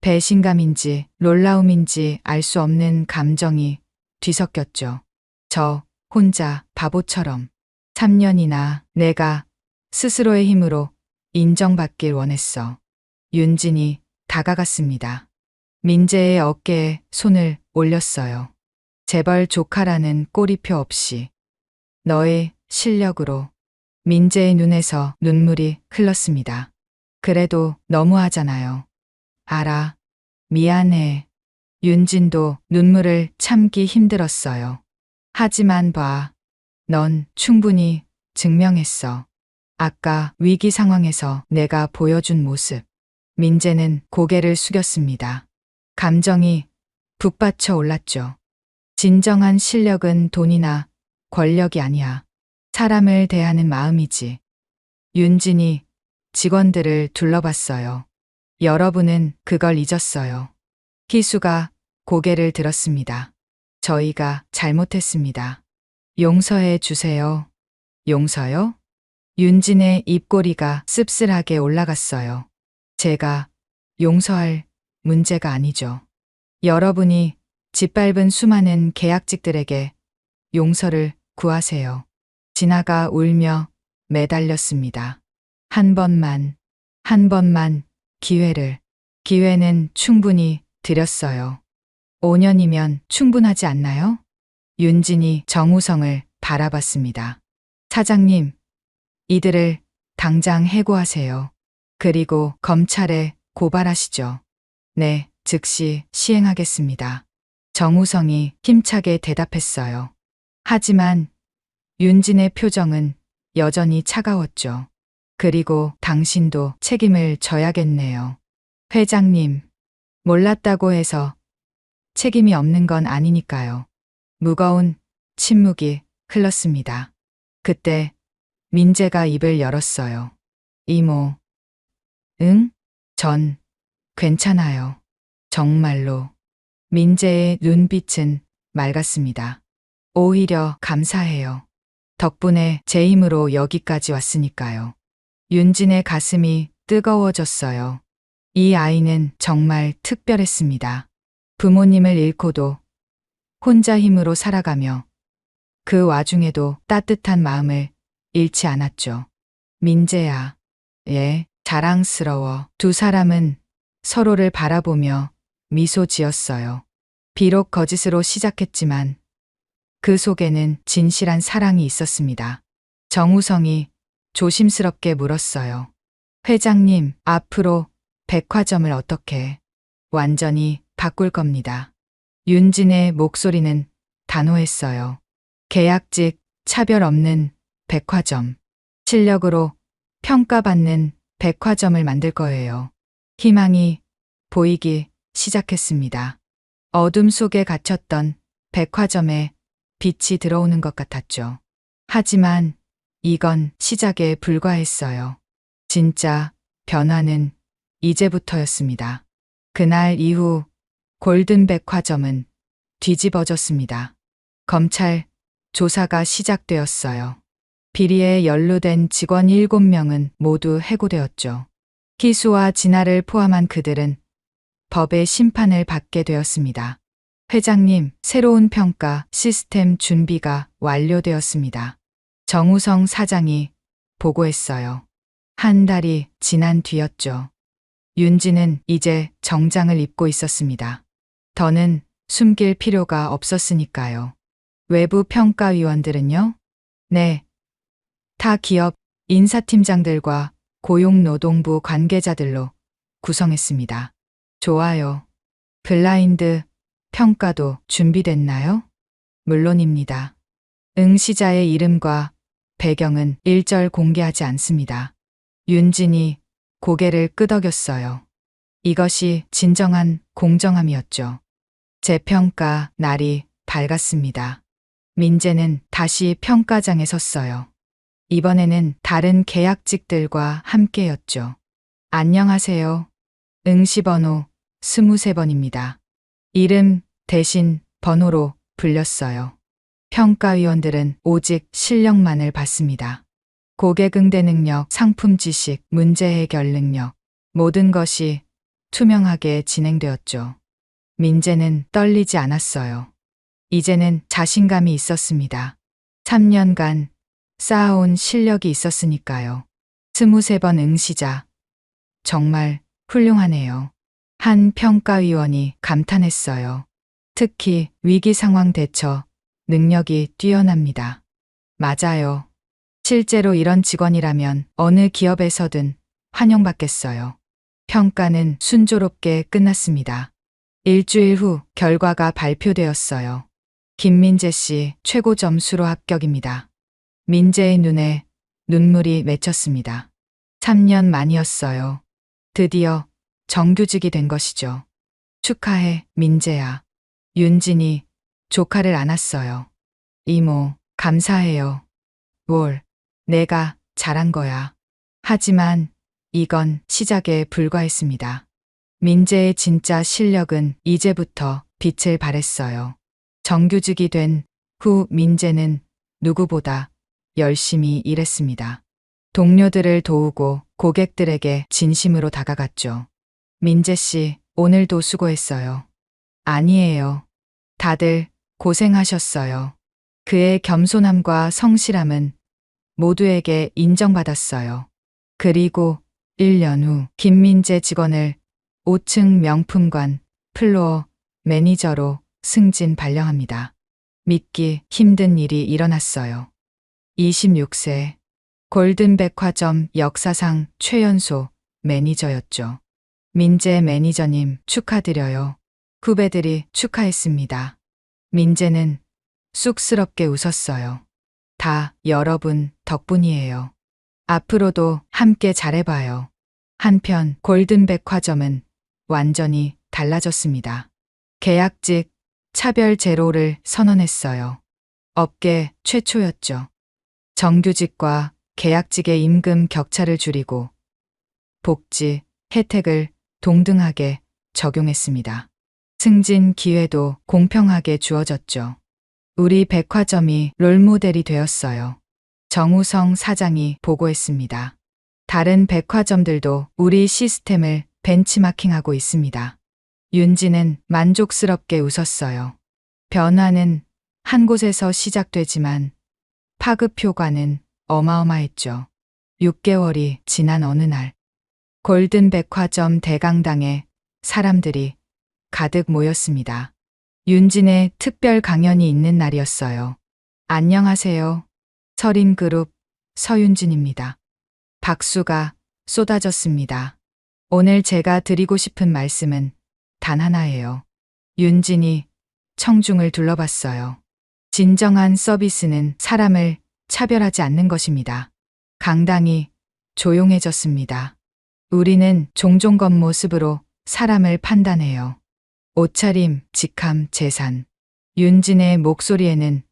배신감인지 놀라움인지 알 수 없는 감정이 뒤섞였죠. 저 혼자 바보처럼 3년이나 내가 스스로의 힘으로 인정받길 원했어. 윤진이 다가갔습니다. 민재의 어깨에 손을 올렸어요. 재벌 조카라는 꼬리표 없이 너의 실력으로. 민재의 눈에서 눈물이 흘렀습니다. 그래도 너무하잖아요. 알아. 미안해. 윤진도 눈물을 참기 힘들었어요. 하지만 봐. 넌 충분히 증명했어. 아까 위기 상황에서 내가 보여준 모습. 민재는 고개를 숙였습니다. 감정이 북받쳐 올랐죠. 진정한 실력은 돈이나 권력이 아니야. 사람을 대하는 마음이지. 윤진이 직원들을 둘러봤어요. 여러분은 그걸 잊었어요. 희수가 고개를 들었습니다. 저희가 잘못했습니다. 용서해 주세요. 용서요? 윤진의 입꼬리가 씁쓸하게 올라갔어요. 제가 용서할 문제가 아니죠. 여러분이 짓밟은 수많은 계약직들에게 용서를 구하세요. 진아가 울며 매달렸습니다. 한 번만 기회를. 기회는 충분히 드렸어요. 5년이면 충분하지 않나요? 윤진이 정우성을 바라봤습니다. 사장님, 이들을 당장 해고하세요. 그리고 검찰에 고발하시죠. 네, 즉시 시행하겠습니다. 정우성이 힘차게 대답했어요. 하지만 윤진의 표정은 여전히 차가웠죠. 그리고 당신도 책임을 져야겠네요. 회장님, 몰랐다고 해서 책임이 없는 건 아니니까요. 무거운 침묵이 흘렀습니다. 그때 민재가 입을 열었어요. 이모. 응? 전 괜찮아요. 정말로. 민재의 눈빛은 맑았습니다. 오히려 감사해요. 덕분에 제 힘으로 여기까지 왔으니까요. 윤진의 가슴이 뜨거워졌어요. 이 아이는 정말 특별했습니다. 부모님을 잃고도 혼자 힘으로 살아가며 그 와중에도 따뜻한 마음을 잃지 않았죠. 민재야, 예, 자랑스러워. 두 사람은 서로를 바라보며 미소 지었어요. 비록 거짓으로 시작했지만 그 속에는 진실한 사랑이 있었습니다. 정우성이 조심스럽게 물었어요. 회장님, 앞으로 백화점을 어떻게? 완전히 바꿀 겁니다. 윤진의 목소리는 단호했어요. 계약직, 차별 없는 백화점. 실력으로 평가받는 백화점을 만들 거예요. 희망이 보이기 시작했습니다. 어둠 속에 갇혔던 백화점에 빛이 들어오는 것 같았죠. 하지만 이건 시작에 불과했어요. 진짜 변화는 이제부터였습니다. 그날 이후 골든 백화점은 뒤집어졌습니다. 검찰 조사가 시작되었어요. 비리에 연루된 직원 7명은 모두 해고되었죠. 희수와 진아를 포함한 그들은 법의 심판을 받게 되었습니다. 회장님, 새로운 평가 시스템 준비가 완료되었습니다. 정우성 사장이 보고했어요. 한 달이 지난 뒤였죠. 윤진은 이제 정장을 입고 있었습니다. 더는 숨길 필요가 없었으니까요. 외부 평가위원들은요? 네. 타 기업 인사팀장들과 고용노동부 관계자들로 구성했습니다. 좋아요. 블라인드 평가도 준비됐나요? 물론입니다. 응시자의 이름과 배경은 일절 공개하지 않습니다. 윤진이 고개를 끄덕였어요. 이것이 진정한 공정함이었죠. 재평가 날이 밝았습니다. 민재는 다시 평가장에 섰어요. 이번에는 다른 계약직들과 함께였죠. 안녕하세요. 응시번호 23번입니다. 이름 대신 번호로 불렸어요. 평가위원들은 오직 실력만을 봤습니다. 고객 응대 능력, 상품 지식, 문제 해결 능력, 모든 것이 투명하게 진행되었죠. 민재는 떨리지 않았어요. 이제는 자신감이 있었습니다. 3년간 쌓아온 실력이 있었으니까요. 23번 응시자. 정말 훌륭하네요. 한 평가위원이 감탄했어요. 특히 위기 상황 대처 능력이 뛰어납니다. 맞아요. 실제로 이런 직원이라면 어느 기업에서든 환영받겠어요. 평가는 순조롭게 끝났습니다. 일주일 후 결과가 발표되었어요. 김민재 씨 최고 점수로 합격입니다. 민재의 눈에 눈물이 맺혔습니다. 3년 만이었어요. 드디어 정규직이 된 것이죠. 축하해, 민재야. 윤진이 조카를 안았어요. 이모, 감사해요. 뭘, 내가 잘한 거야. 하지만 이건 시작에 불과했습니다. 민재의 진짜 실력은 이제부터 빛을 발했어요. 정규직이 된 후 민재는 누구보다 열심히 일했습니다. 동료들을 도우고 고객들에게 진심으로 다가갔죠. 민재 씨, 오늘도 수고했어요. 아니에요. 다들 고생하셨어요. 그의 겸손함과 성실함은 모두에게 인정받았어요. 그리고 1년 후 김민재 직원을 5층 명품관 플로어 매니저로 승진 발령합니다. 믿기 힘든 일이 일어났어요. 26세 골든백화점 역사상 최연소 매니저였죠. 민재 매니저님 축하드려요. 후배들이 축하했습니다. 민재는 쑥스럽게 웃었어요. 다 여러분 덕분이에요. 앞으로도 함께 잘해봐요. 한편 골든백화점은 완전히 달라졌습니다. 계약직 차별 제로를 선언했어요. 업계 최초였죠. 정규직과 계약직의 임금 격차를 줄이고 복지, 혜택을 동등하게 적용했습니다. 승진 기회도 공평하게 주어졌죠. 우리 백화점이 롤모델이 되었어요. 정우성 사장이 보고했습니다. 다른 백화점들도 우리 시스템을 벤치마킹하고 있습니다. 윤진은 만족스럽게 웃었어요. 변화는 한 곳에서 시작되지만 파급 효과는 어마어마했죠. 6개월이 지난 어느 날, 골든 백화점 대강당에 사람들이 가득 모였습니다. 윤진의 특별 강연이 있는 날이었어요. 안녕하세요. 서린그룹 서윤진입니다. 박수가 쏟아졌습니다. 오늘 제가 드리고 싶은 말씀은 단 하나예요. 윤진이 청중을 둘러봤어요. 진정한 서비스는 사람을 차별하지 않는 것입니다. 강당이 조용해졌습니다. 우리는 종종 겉모습으로 사람을 판단해요. 옷차림, 직함, 재산. 윤진의 목소리에는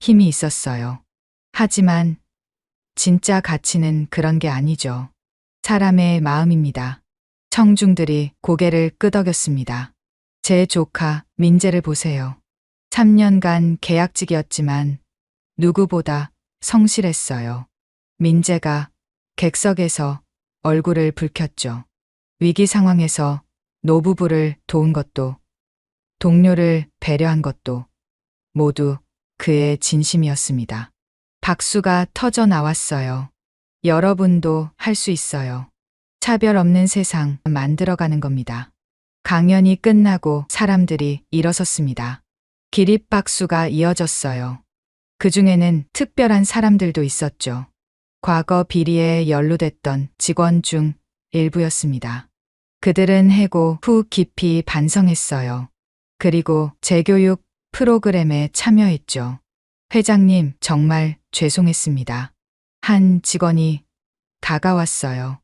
힘이 있었어요. 하지만 진짜 가치는 그런 게 아니죠. 사람의 마음입니다. 청중들이 고개를 끄덕였습니다. 제 조카 민재를 보세요. 3년간 계약직이었지만 누구보다 성실했어요. 민재가 객석에서 얼굴을 붉혔죠. 위기 상황에서 노부부를 도운 것도, 동료를 배려한 것도 모두 그의 진심이었습니다. 박수가 터져 나왔어요. 여러분도 할 수 있어요. 차별 없는 세상 만들어가는 겁니다. 강연이 끝나고 사람들이 일어섰습니다. 기립박수가 이어졌어요. 그 중에는 특별한 사람들도 있었죠. 과거 비리에 연루됐던 직원 중 일부였습니다. 그들은 해고 후 깊이 반성했어요. 그리고 재교육 프로그램에 참여했죠. 회장님, 정말 죄송했습니다. 한 직원이 다가왔어요.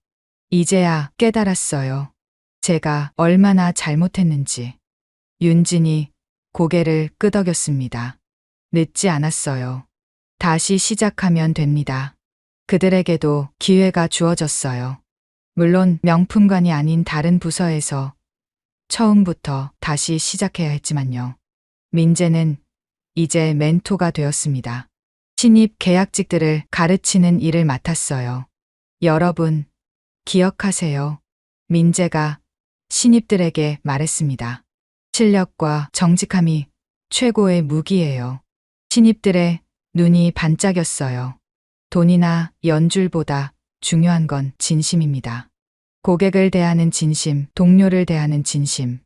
이제야 깨달았어요. 제가 얼마나 잘못했는지. 윤진이 고개를 끄덕였습니다. 늦지 않았어요. 다시 시작하면 됩니다. 그들에게도 기회가 주어졌어요. 물론 명품관이 아닌 다른 부서에서 처음부터 다시 시작해야 했지만요. 민재는 이제 멘토가 되었습니다. 신입 계약직들을 가르치는 일을 맡았어요. 여러분, 기억하세요. 민재가 신입들에게 말했습니다. 실력과 정직함이 최고의 무기예요. 신입들의 눈이 반짝였어요. 돈이나 연줄보다 중요한 건 진심입니다. 고객을 대하는 진심, 동료를 대하는 진심.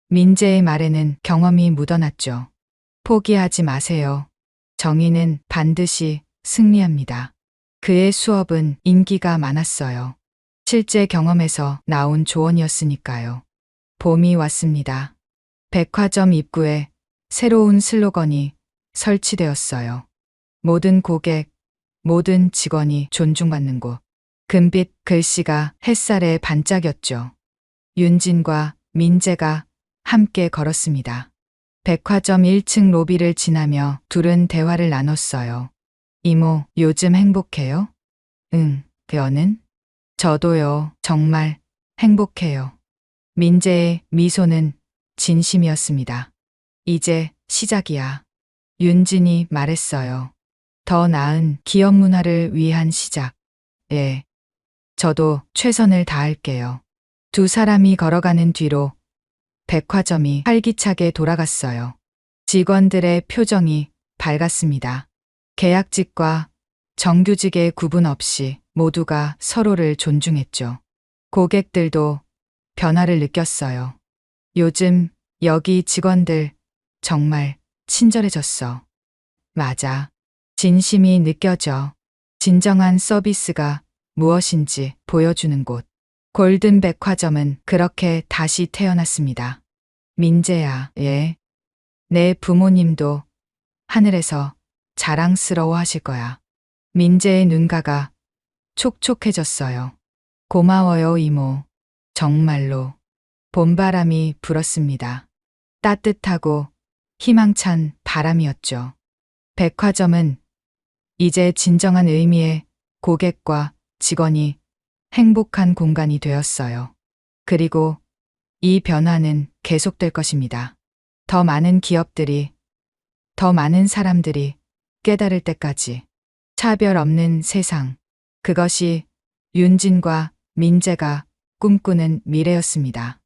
민재의 말에는 경험이 묻어났죠. 포기하지 마세요. 정의는 반드시 승리합니다. 그의 수업은 인기가 많았어요. 실제 경험에서 나온 조언이었으니까요. 봄이 왔습니다. 백화점 입구에 새로운 슬로건이 설치되었어요. 모든 고객, 모든 직원이 존중받는 곳. 금빛 글씨가 햇살에 반짝였죠. 윤진과 민재가 함께 걸었습니다. 백화점 1층 로비를 지나며 둘은 대화를 나눴어요. 이모, 요즘 행복해요? 응, 여는? 저도요, 정말 행복해요. 민재의 미소는 진심이었습니다. 이제 시작이야. 윤진이 말했어요. 더 나은 기업 문화를 위한 시작. 예. 저도 최선을 다할게요. 두 사람이 걸어가는 뒤로 백화점이 활기차게 돌아갔어요. 직원들의 표정이 밝았습니다. 계약직과 정규직의 구분 없이 모두가 서로를 존중했죠. 고객들도 변화를 느꼈어요. 요즘 여기 직원들 정말 친절해졌어. 맞아. 진심이 느껴져. 진정한 서비스가 무엇인지 보여주는 곳. 골든 백화점은 그렇게 다시 태어났습니다. 민재야, 예. 내 부모님도 하늘에서 자랑스러워 하실 거야. 민재의 눈가가 촉촉해졌어요. 고마워요, 이모. 정말로. 봄바람이 불었습니다. 따뜻하고 희망찬 바람이었죠. 백화점은 이제 진정한 의미의 고객과 직원이 행복한 공간이 되었어요. 그리고 이 변화는 계속될 것입니다. 더 많은 기업들이, 더 많은 사람들이 깨달을 때까지. 차별 없는 세상. 그것이 윤진과 민재가 꿈꾸는 미래였습니다.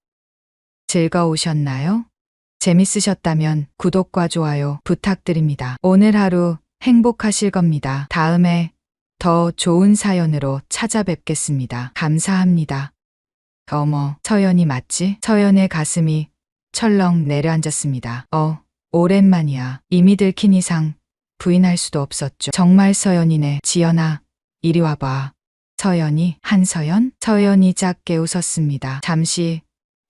즐거우셨나요? 재밌으셨다면 구독과 좋아요 부탁드립니다. 오늘 하루 행복하실 겁니다. 다음에 더 좋은 사연으로 찾아뵙겠습니다. 감사합니다. 어머, 서연이 맞지? 서연의 가슴이 철렁 내려앉았습니다. 오랜만이야. 이미 들킨 이상 부인할 수도 없었죠. 정말 서연이네. 지연아, 이리 와봐. 서연이, 한서연? 서연이 작게 웃었습니다. 잠시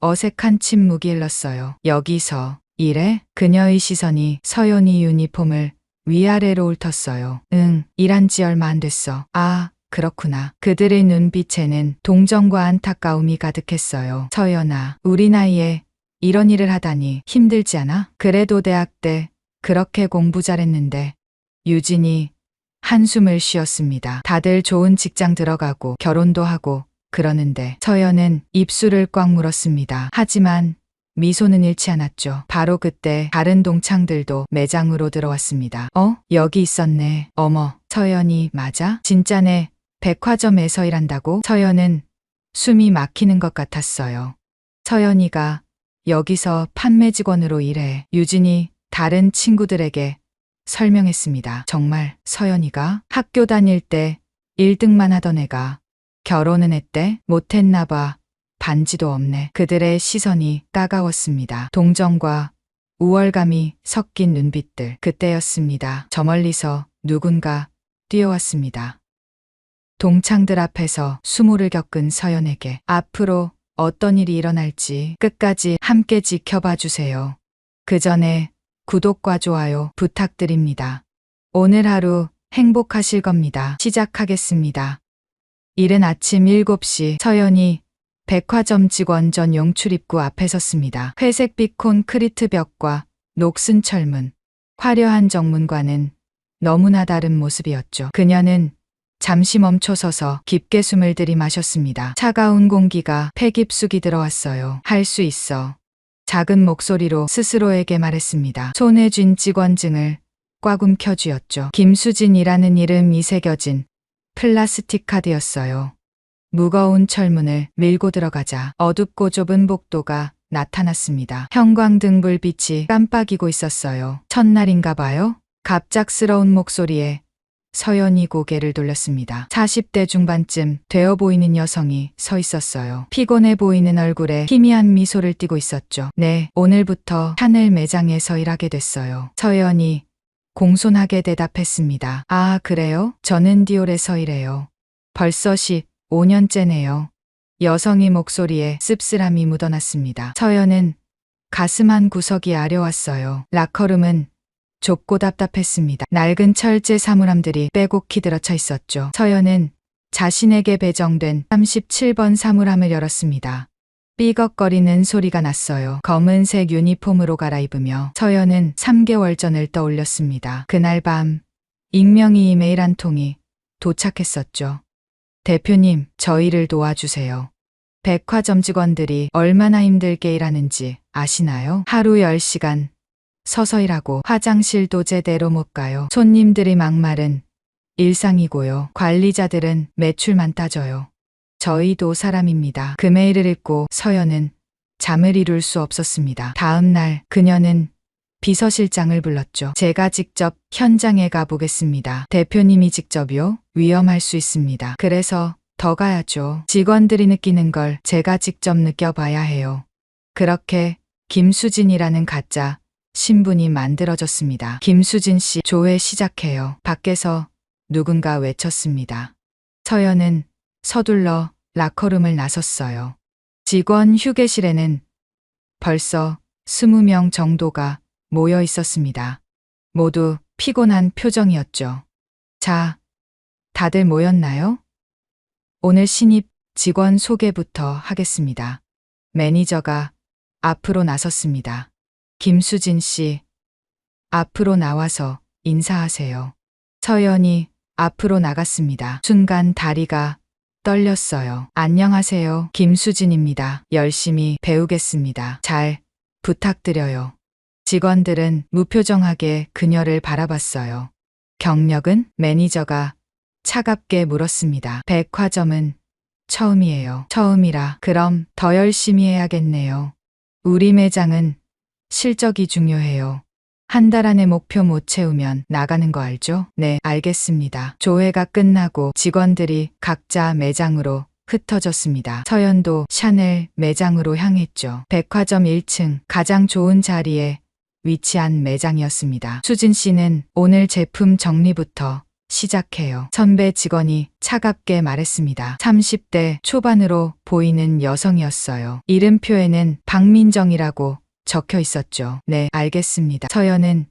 어색한 침묵이 흘렀어요. 여기서 이래? 그녀의 시선이 서연이 유니폼을 위아래로 훑었어요. 응, 일한 지 얼마 안 됐어. 아, 그렇구나. 그들의 눈빛에는 동정과 안타까움이 가득했어요. 서연아, 우리 나이에 이런 일을 하다니 힘들지 않아? 그래도 대학 때 그렇게 공부 잘했는데. 유진이 한숨을 쉬었습니다. 다들 좋은 직장 들어가고 결혼도 하고 그러는데 서연은 입술을 꽉 물었습니다. 하지만 미소는 잃지 않았죠. 바로 그때 다른 동창들도 매장으로 들어왔습니다. 여기 있었네. 어머, 서연이 맞아? 진짜네. 백화점에서 일한다고? 서연은 숨이 막히는 것 같았어요. 서연이가 여기서 판매 직원으로 일해. 유진이 다른 친구들에게 설명했습니다. 정말 서연이가 학교 다닐 때 1등만 하던 애가 결혼은 했대? 못했나 봐. 반지도 없네. 그들의 시선이 따가웠습니다. 동정과 우월감이 섞인 눈빛들. 그때였습니다. 저 멀리서 누군가 뛰어왔습니다. 동창들 앞에서 수모를 겪은 서연에게 앞으로 어떤 일이 일어날지 끝까지 함께 지켜봐 주세요. 그 전에 구독과 좋아요 부탁드립니다. 오늘 하루 행복하실 겁니다. 시작하겠습니다. 이른 아침 7시 서연이 백화점 직원 전용 출입구 앞에 섰습니다. 회색빛 콘크리트 벽과 녹슨 철문, 화려한 정문과는 너무나 다른 모습이었죠. 그녀는 잠시 멈춰서서 깊게 숨을 들이마셨습니다. 차가운 공기가 폐 깊숙이 들어왔어요. 할 수 있어. 작은 목소리로 스스로에게 말했습니다. 손에 쥔 직원증을 꽉 움켜쥐었죠. 김수진이라는 이름이 새겨진 플라스틱 카드였어요. 무거운 철문을 밀고 들어가자 어둡고 좁은 복도가 나타났습니다. 형광등 불빛이 깜빡이고 있었어요. 첫날인가 봐요. 갑작스러운 목소리에 서연이 고개를 돌렸습니다. 40대 중반쯤 되어 보이는 여성이 서 있었어요. 피곤해 보이는 얼굴에 희미한 미소를 띠고 있었죠. 네, 오늘부터 하늘 매장에서 일하게 됐어요. 서연이 공손하게 대답했습니다. 아, 그래요? 저는 디올에서 일해요. 벌써 15년째네요. 여성의 목소리에 씁쓸함이 묻어났습니다. 서연은 가슴 한 구석이 아려왔어요. 라커룸은 좁고 답답했습니다. 낡은 철제 사물함들이 빼곡히 들어차 있었죠. 서연은 자신에게 배정된 37번 사물함을 열었습니다. 삐걱거리는 소리가 났어요. 검은색 유니폼으로 갈아입으며 서연은 3개월 전을 떠올렸습니다. 그날 밤 익명의 이메일 한 통이 도착했었죠. 대표님, 저희를 도와주세요. 백화점 직원들이 얼마나 힘들게 일하는지 아시나요? 하루 10시간 서서 일하고 화장실도 제대로 못 가요. 손님들이 막말은 일상이고요. 관리자들은 매출만 따져요. 저희도 사람입니다. 그 메일을 읽고 서연은 잠을 이룰 수 없었습니다. 다음 날 그녀는 비서실장을 불렀죠. 제가 직접 현장에 가보겠습니다. 대표님이 직접요? 위험할 수 있습니다. 그래서 더 가야죠. 직원들이 느끼는 걸 제가 직접 느껴봐야 해요. 그렇게 김수진이라는 가짜 신분이 만들어졌습니다. 김수진 씨, 조회 시작해요. 밖에서 누군가 외쳤습니다. 서연은 서둘러 라커룸을 나섰어요. 직원 휴게실에는 벌써 20명 정도가 모여 있었습니다. 모두 피곤한 표정이었죠. 자, 다들 모였나요? 오늘 신입 직원 소개부터 하겠습니다. 매니저가 앞으로 나섰습니다. 김수진 씨, 앞으로 나와서 인사하세요. 서연이 앞으로 나갔습니다. 순간 다리가 떨렸어요. 안녕하세요. 김수진입니다. 열심히 배우겠습니다. 잘 부탁드려요. 직원들은 무표정하게 그녀를 바라봤어요. 경력은? 매니저가 차갑게 물었습니다. 백화점은 처음이에요. 처음이라 그럼 더 열심히 해야겠네요. 우리 매장은 실적이 중요해요. 한 달 안에 목표 못 채우면 나가는 거 알죠? 네, 알겠습니다. 조회가 끝나고 직원들이 각자 매장으로 흩어졌습니다. 서연도 샤넬 매장으로 향했죠. 백화점 1층 가장 좋은 자리에 위치한 매장이었습니다. 수진 씨는 오늘 제품 정리부터 시작해요. 선배 직원이 차갑게 말했습니다. 30대 초반으로 보이는 여성이었어요. 이름표에는 박민정이라고 적혀 있었죠. 네, 알겠습니다. 서연은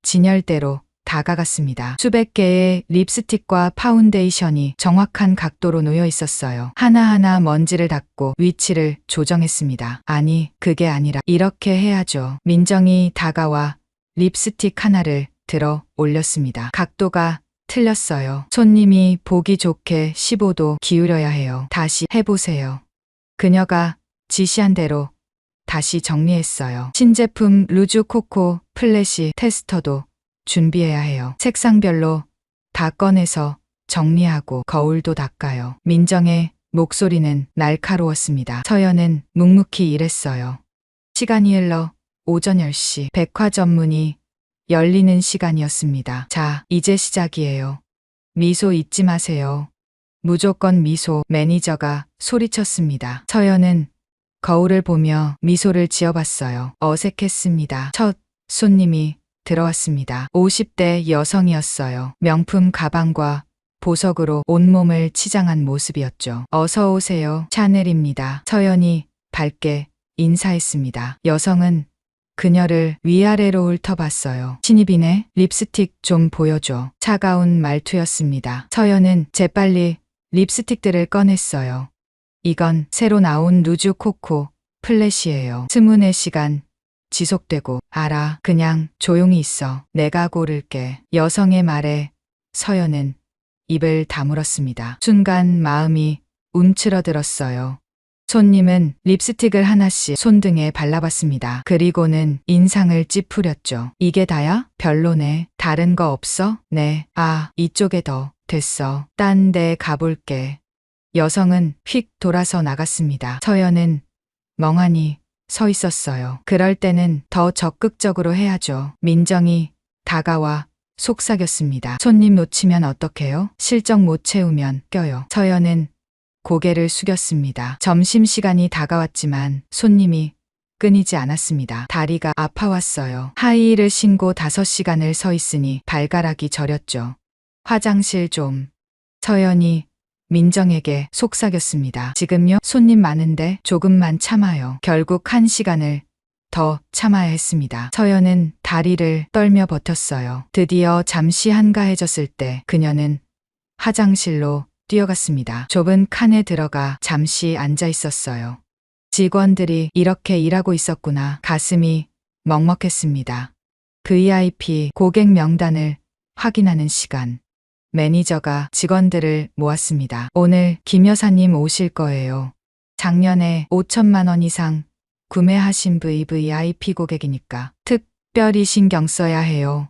진열대로 다가갔습니다. 수백 개의 립스틱과 파운데이션이 정확한 각도로 놓여 있었어요. 하나하나 먼지를 닦고 위치를 조정했습니다. 아니, 그게 아니라 이렇게 해야죠. 민정이 다가와 립스틱 하나를 들어 올렸습니다. 각도가 틀렸어요. 손님이 보기 좋게 15도 기울여야 해요. 다시 해보세요. 그녀가 지시한 대로 다시 정리했어요. 신제품 루즈 코코 플래시 테스터도 준비해야 해요. 색상별로 다 꺼내서 정리하고 거울도 닦아요. 민정의 목소리는 날카로웠습니다. 서연은 묵묵히 일했어요. 시간이 흘러 오전 10시 백화점 문이 열리는 시간이었습니다. 자, 이제 시작이에요. 미소 잊지 마세요. 무조건 미소. 매니저가 소리쳤습니다. 서연은 거울을 보며 미소를 지어봤어요. 어색했습니다. 첫 손님이 들어왔습니다. 50대 여성이었어요. 명품 가방과 보석으로 온몸을 치장한 모습이었죠. 어서 오세요. 샤넬입니다. 서연이 밝게 인사했습니다. 여성은 그녀를 위아래로 훑어봤어요. 신입이네. 립스틱 좀 보여줘. 차가운 말투였습니다. 서연은 재빨리 립스틱들을 꺼냈어요. 이건 새로 나온 루즈 코코 플래시예요. 24시간 지속되고. 알아. 그냥 조용히 있어. 내가 고를게. 여성의 말에 서연은 입을 다물었습니다. 순간 마음이 움츠러들었어요. 손님은 립스틱을 하나씩 손등에 발라봤습니다. 그리고는 인상을 찌푸렸죠. 이게 다야? 별로네. 다른 거 없어? 네. 아, 이쪽에 더. 됐어. 딴 데 가볼게. 여성은 휙 돌아서 나갔습니다. 서연은 멍하니 서 있었어요. 그럴 때는 더 적극적으로 해야죠. 민정이 다가와 속삭였습니다. 손님 놓치면 어떡해요? 실적 못 채우면 껴요. 서연은 고개를 숙였습니다. 점심시간이 다가왔지만 손님이 끊이지 않았습니다. 다리가 아파왔어요. 하이힐을 신고 5시간을 서 있으니 발가락이 저렸죠. 화장실 좀. 서연이 민정에게 속삭였습니다. 지금요? 손님 많은데 조금만 참아요. 결국 1시간을 더 참아야 했습니다. 서연은 다리를 떨며 버텼어요. 드디어 잠시 한가해졌을 때 그녀는 화장실로 뛰어갔습니다. 좁은 칸에 들어가 잠시 앉아 있었어요. 직원들이 이렇게 일하고 있었구나. 가슴이 먹먹했습니다. VIP 고객 명단을 확인하는 시간. 매니저가 직원들을 모았습니다. 오늘 김 여사님 오실 거예요. 작년에 5천만 원 이상 구매하신 VVIP 고객이니까 특별히 신경 써야 해요.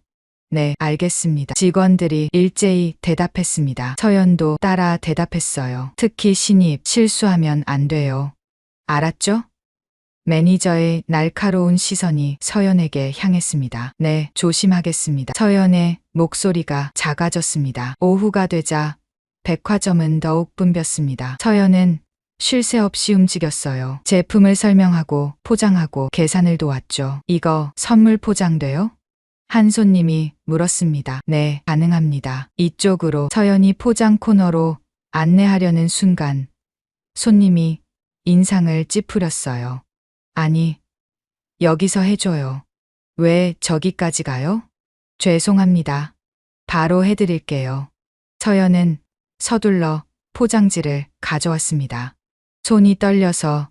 네, 알겠습니다. 직원들이 일제히 대답했습니다. 서연도 따라 대답했어요. 특히 신입 실수하면 안 돼요. 알았죠? 매니저의 날카로운 시선이 서연에게 향했습니다. 네, 조심하겠습니다. 서연의 목소리가 작아졌습니다. 오후가 되자 백화점은 더욱 붐볐습니다. 서연은 쉴 새 없이 움직였어요. 제품을 설명하고 포장하고 계산을 도왔죠. 이거 선물 포장돼요? 한 손님이 물었습니다. 네, 가능합니다. 이쪽으로. 서연이 포장 코너로 안내하려는 순간 손님이 인상을 찌푸렸어요. 아니, 여기서 해줘요. 왜 저기까지 가요? 죄송합니다. 바로 해드릴게요. 서연은 서둘러 포장지를 가져왔습니다. 손이 떨려서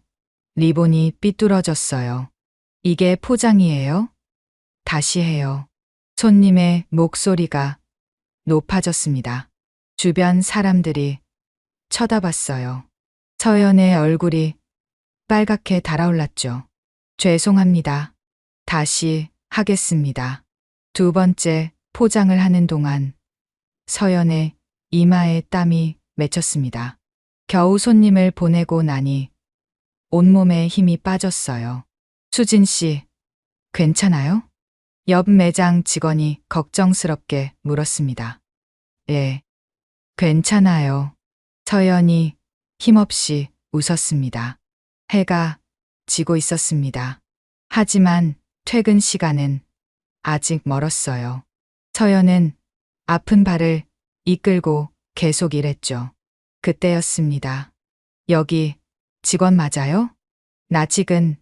리본이 삐뚤어졌어요. 이게 포장이에요? 다시 해요. 손님의 목소리가 높아졌습니다. 주변 사람들이 쳐다봤어요. 서연의 얼굴이 빨갛게 달아올랐죠. 죄송합니다. 다시 하겠습니다. 두 번째 포장을 하는 동안 서연의 이마에 땀이 맺혔습니다. 겨우 손님을 보내고 나니 온몸에 힘이 빠졌어요. 수진 씨, 괜찮아요? 옆 매장 직원이 걱정스럽게 물었습니다. 예, 괜찮아요. 서연이 힘없이 웃었습니다. 해가 지고 있었습니다. 하지만 퇴근 시간은 아직 멀었어요. 서연은 아픈 발을 이끌고 계속 일했죠. 그때였습니다. 여기 직원 맞아요? 낯익은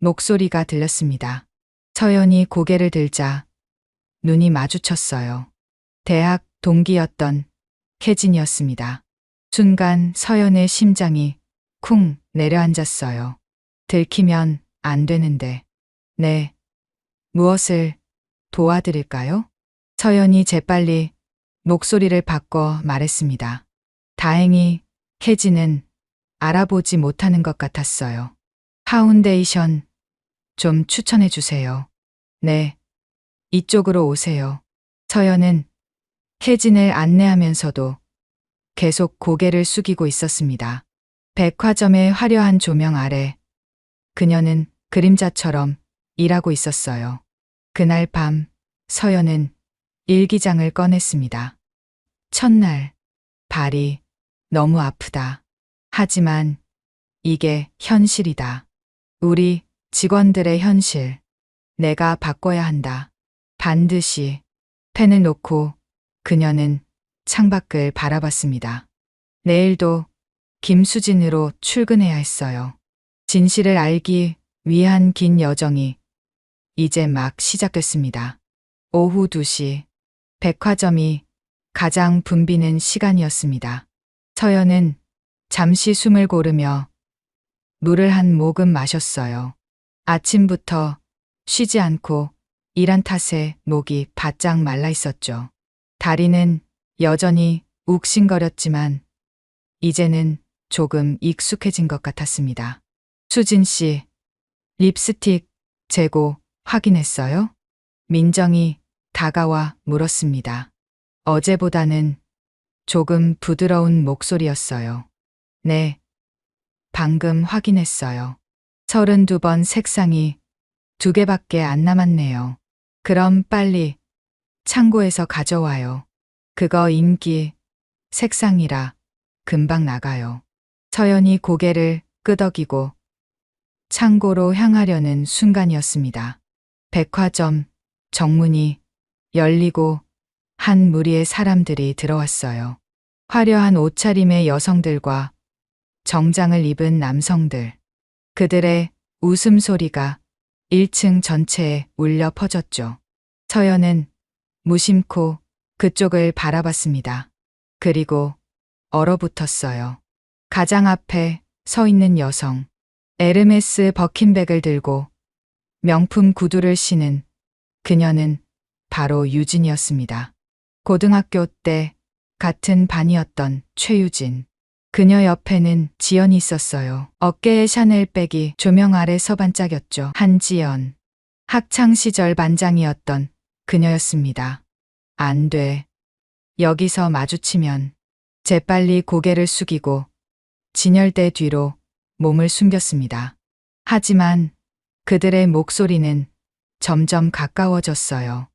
목소리가 들렸습니다. 서연이 고개를 들자 눈이 마주쳤어요. 대학 동기였던 혜진이었습니다. 순간 서연의 심장이 쿵 내려앉았어요. 들키면 안 되는데. 네. 무엇을 도와드릴까요? 서연이 재빨리 목소리를 바꿔 말했습니다. 다행히 혜진은 알아보지 못하는 것 같았어요. 파운데이션 좀 추천해 주세요. 네. 이쪽으로 오세요. 서연은 혜진을 안내하면서도 계속 고개를 숙이고 있었습니다. 백화점의 화려한 조명 아래 그녀는 그림자처럼 일하고 있었어요. 그날 밤 서연은 일기장을 꺼냈습니다. 첫날 발이 너무 아프다. 하지만 이게 현실이다. 우리 직원들의 현실. 내가 바꿔야 한다. 반드시. 펜을 놓고 그녀는 창밖을 바라봤습니다. 내일도 김수진으로 출근해야 했어요. 진실을 알기 위한 긴 여정이 이제 막 시작됐습니다. 오후 2시 백화점이 가장 붐비는 시간이었습니다. 서연은 잠시 숨을 고르며 물을 한 모금 마셨어요. 아침부터 쉬지 않고 일한 탓에 목이 바짝 말라 있었죠. 다리는 여전히 욱신거렸지만 이제는 조금 익숙해진 것 같았습니다. 수진 씨, 립스틱 재고 확인했어요? 민정이 다가와 물었습니다. 어제보다는 조금 부드러운 목소리였어요. 네, 방금 확인했어요. 32번 색상이 2개밖에 안 남았네요. 그럼 빨리 창고에서 가져와요. 그거 인기 색상이라 금방 나가요. 서연이 고개를 끄덕이고 창고로 향하려는 순간이었습니다. 백화점 정문이 열리고 한 무리의 사람들이 들어왔어요. 화려한 옷차림의 여성들과 정장을 입은 남성들. 그들의 웃음소리가 1층 전체에 울려 퍼졌죠. 서연은 무심코 그쪽을 바라봤습니다. 그리고 얼어붙었어요. 가장 앞에 서 있는 여성. 에르메스 버킨백을 들고 명품 구두를 신은 그녀는 바로 유진이었습니다. 고등학교 때 같은 반이었던 최유진. 그녀 옆에는 지연이 있었어요. 어깨에 샤넬백이 조명 아래서 반짝였죠. 한지연. 학창시절 반장이었던 그녀였습니다. 안 돼. 여기서 마주치면. 재빨리 고개를 숙이고 진열대 뒤로 몸을 숨겼습니다. 하지만 그들의 목소리는 점점 가까워졌어요.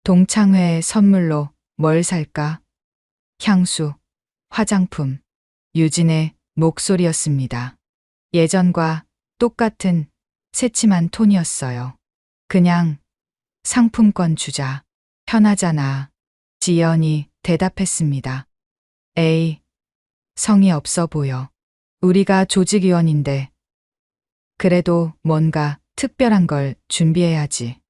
동창회 선물로 뭘 살까? 향수, 화장품. 유진의 목소리였습니다. 예전과 똑같은 새침한 톤이었어요. 그냥 상품권 주자. 편하잖아. 지연이 대답했습니다. 에이, 성의 없어 보여. 우리가 조직위원인데. 그래도 뭔가 특별한 걸 준비해야지.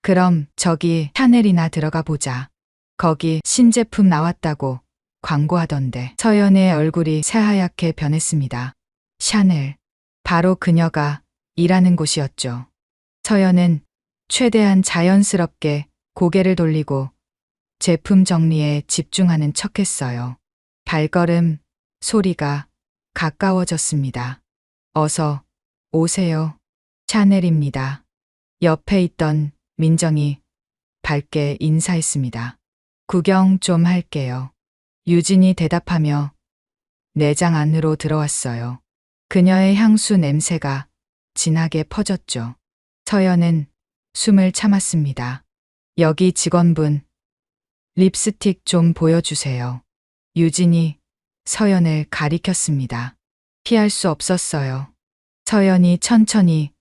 그럼 저기 샤넬이나 들어가 보자. 거기 신제품 나왔다고 광고하던데. 서연의 얼굴이 새하얗게 변했습니다. 샤넬. 바로 그녀가 일하는 곳이었죠. 서연은 최대한 자연스럽게 고개를 돌리고 제품 정리에 집중하는 척했어요. 발걸음, 소리가 가까워졌습니다. 어서 오세요. 샤넬입니다. 옆에 있던 민정이 밝게 인사했습니다. 구경 좀 할게요. 유진이 대답하며 내장 안으로 들어왔어요. 그녀의 향수 냄새가 진하게 퍼졌죠. 서연은 숨을 참았습니다. 여기 직원분, 립스틱 좀 보여주세요. 유진이 서연을 가리켰습니다. 피할 수 없었어요. 서연이 천천히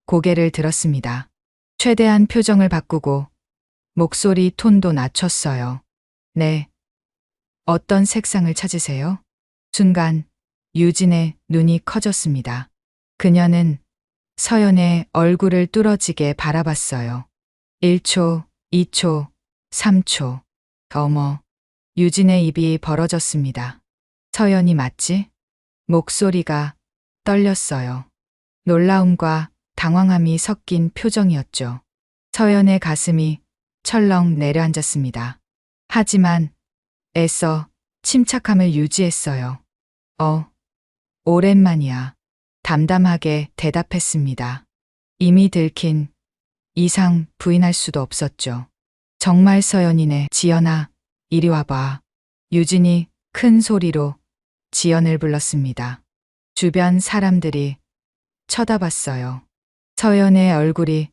고개를 들었습니다. 최대한 표정을 바꾸고 목소리 톤도 낮췄어요. 네. 어떤 색상을 찾으세요? 순간 유진의 눈이 커졌습니다. 그녀는 서연의 얼굴을 뚫어지게 바라봤어요. 1초, 2초, 3초. 어머. 유진의 입이 벌어졌습니다. 서연이 맞지? 목소리가 떨렸어요. 놀라움과 당황함이 섞인 표정이었죠. 서연의 가슴이 철렁 내려앉았습니다. 하지만 애써 침착함을 유지했어요. 오랜만이야. 담담하게 대답했습니다. 이미 들킨 이상 부인할 수도 없었죠. 정말 서연이네. 지연아, 이리 와봐. 유진이 큰 소리로 지연을 불렀습니다. 주변 사람들이 쳐다봤어요. 서연의 얼굴이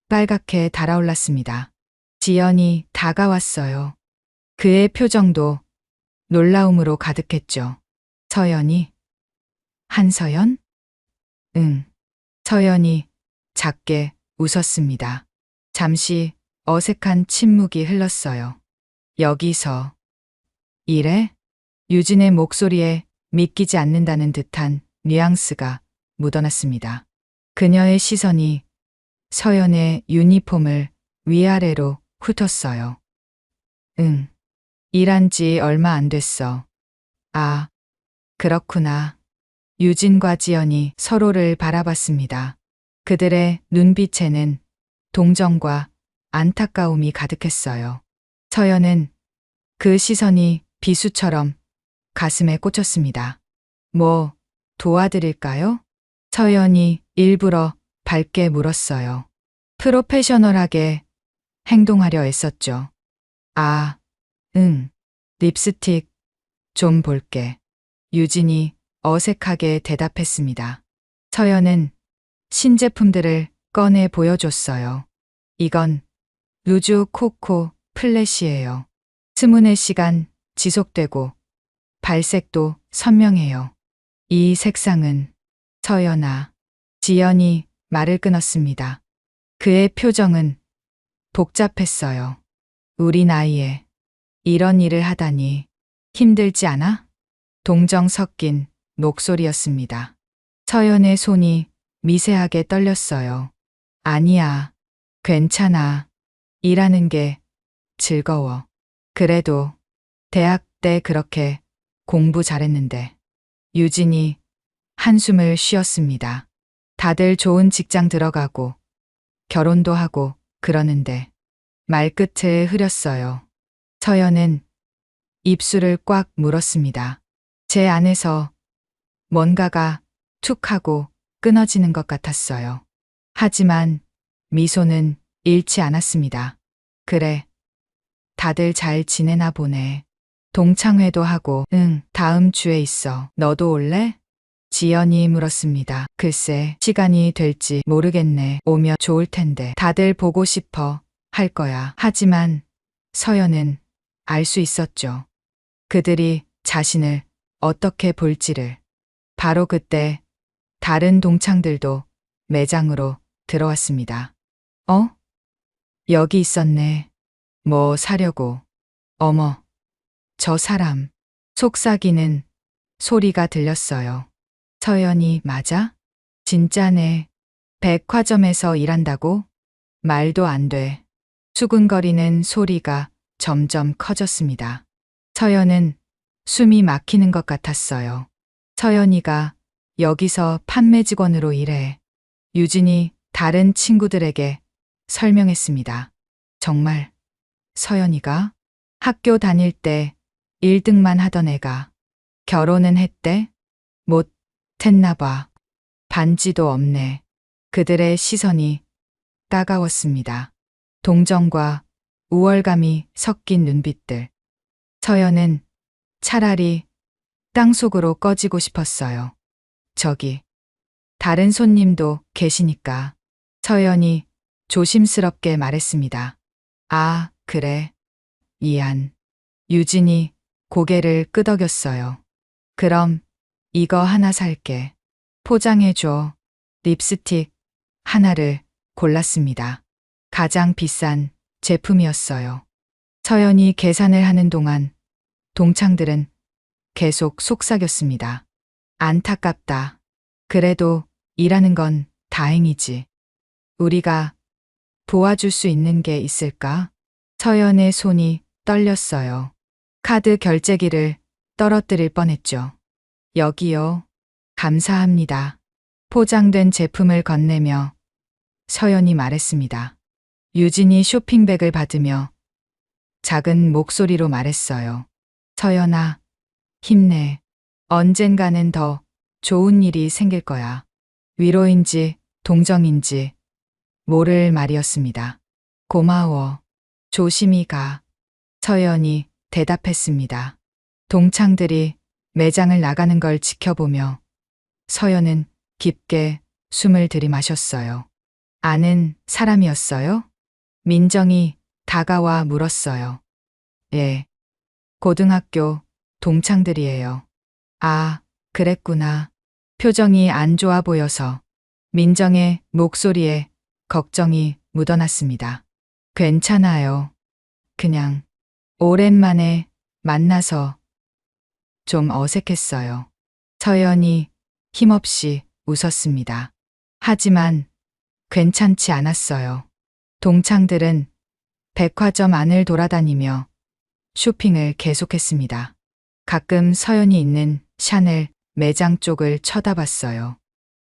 빨갛게 달아올랐습니다. 지연이 다가왔어요. 그의 표정도 놀라움으로 가득했죠. 서연이? 한서연? 응. 서연이 작게 웃었습니다. 잠시 어색한 침묵이 흘렀어요. 여기서 이래? 유진의 목소리에 믿기지 않는다는 듯한 뉘앙스가 묻어났습니다. 그녀의 시선이 서연의 유니폼을 위아래로 훑었어요. 응. 일한 지 얼마 안 됐어. 아, 그렇구나. 유진과 지연이 서로를 바라봤습니다. 그들의 눈빛에는 동정과 안타까움이 가득했어요. 서연은 그 시선이 비수처럼 가슴에 꽂혔습니다. 뭐 도와드릴까요? 서연이 일부러 밝게 물었어요. 프로페셔널하게 행동하려 애썼죠. 아, 응. 립스틱 좀 볼게. 유진이 어색하게 대답했습니다. 서연은 신제품들을 꺼내 보여줬어요. 이건 루즈 코코 플래시예요. 스문의 시간 지속되고 발색도 선명해요. 이 색상은 서연아. 지연이 말을 끊었습니다. 그의 표정은 복잡했어요. 우리 나이에 이런 일을 하다니 힘들지 않아? 동정 섞인 목소리였습니다. 서연의 손이 미세하게 떨렸어요. 아니야. 괜찮아. 일하는 게 즐거워. 그래도 대학 때 그렇게 공부 잘했는데. 유진이 한숨을 쉬었습니다. 다들 좋은 직장 들어가고 결혼도 하고 그러는데 말끝을 흐렸어요. 서연은 입술을 꽉 물었습니다. 제 안에서 뭔가가 툭 하고 끊어지는 것 같았어요. 하지만 미소는 잃지 않았습니다. 그래. 다들 잘 지내나 보네. 동창회도 하고, 응, 다음 주에 있어. 너도 올래? 지연이 물었습니다. 글쎄, 시간이 될지 모르겠네. 오면 좋을 텐데. 다들 보고 싶어 할 거야. 하지만 서연은 알 수 있었죠. 그들이 자신을 어떻게 볼지를. 바로 그때 다른 동창들도 매장으로 들어왔습니다. 여기 있었네. 뭐 사려고. 어머, 저 사람. 속삭이는 소리가 들렸어요. 서연이 맞아? 진짜네. 백화점에서 일한다고? 말도 안 돼. 수근거리는 소리가 점점 커졌습니다. 서연은 숨이 막히는 것 같았어요. 서연이가 여기서 판매 직원으로 일해. 유진이 다른 친구들에게 설명했습니다. 정말 서연이가 학교 다닐 때 1등만 하던 애가 결혼은 했대? 못 했나 봐. 반지도 없네. 그들의 시선이 따가웠습니다. 동정과 우월감이 섞인 눈빛들. 서연은 차라리 땅속으로 꺼지고 싶었어요. 저기, 다른 손님도 계시니까. 서연이 조심스럽게 말했습니다. 아, 그래. 미안. 유진이 고개를 끄덕였어요. 그럼 이거 하나 살게. 포장해줘. 립스틱 하나를 골랐습니다. 가장 비싼 제품이었어요. 서연이 계산을 하는 동안 동창들은 계속 속삭였습니다. 안타깝다. 그래도 일하는 건 다행이지. 우리가 도와줄 수 있는 게 있을까? 서연의 손이 떨렸어요. 카드 결제기를 떨어뜨릴 뻔했죠. 여기요. 감사합니다. 포장된 제품을 건네며 서연이 말했습니다. 유진이 쇼핑백을 받으며 작은 목소리로 말했어요. 서연아, 힘내. 언젠가는 더 좋은 일이 생길 거야. 위로인지 동정인지 모를 말이었습니다. 고마워. 조심히 가. 서연이 대답했습니다. 동창들이 매장을 나가는 걸 지켜보며 서연은 깊게 숨을 들이마셨어요. 아는 사람이었어요? 민정이 다가와 물었어요. 예. 고등학교 동창들이에요. 아, 그랬구나. 표정이 안 좋아 보여서 민정의 목소리에 걱정이 묻어났습니다. 괜찮아요. 그냥 오랜만에 만나서 좀 어색했어요. 서연이 힘없이 웃었습니다. 하지만 괜찮지 않았어요. 동창들은 백화점 안을 돌아다니며 쇼핑을 계속했습니다. 가끔 서연이 있는 샤넬 매장 쪽을 쳐다봤어요.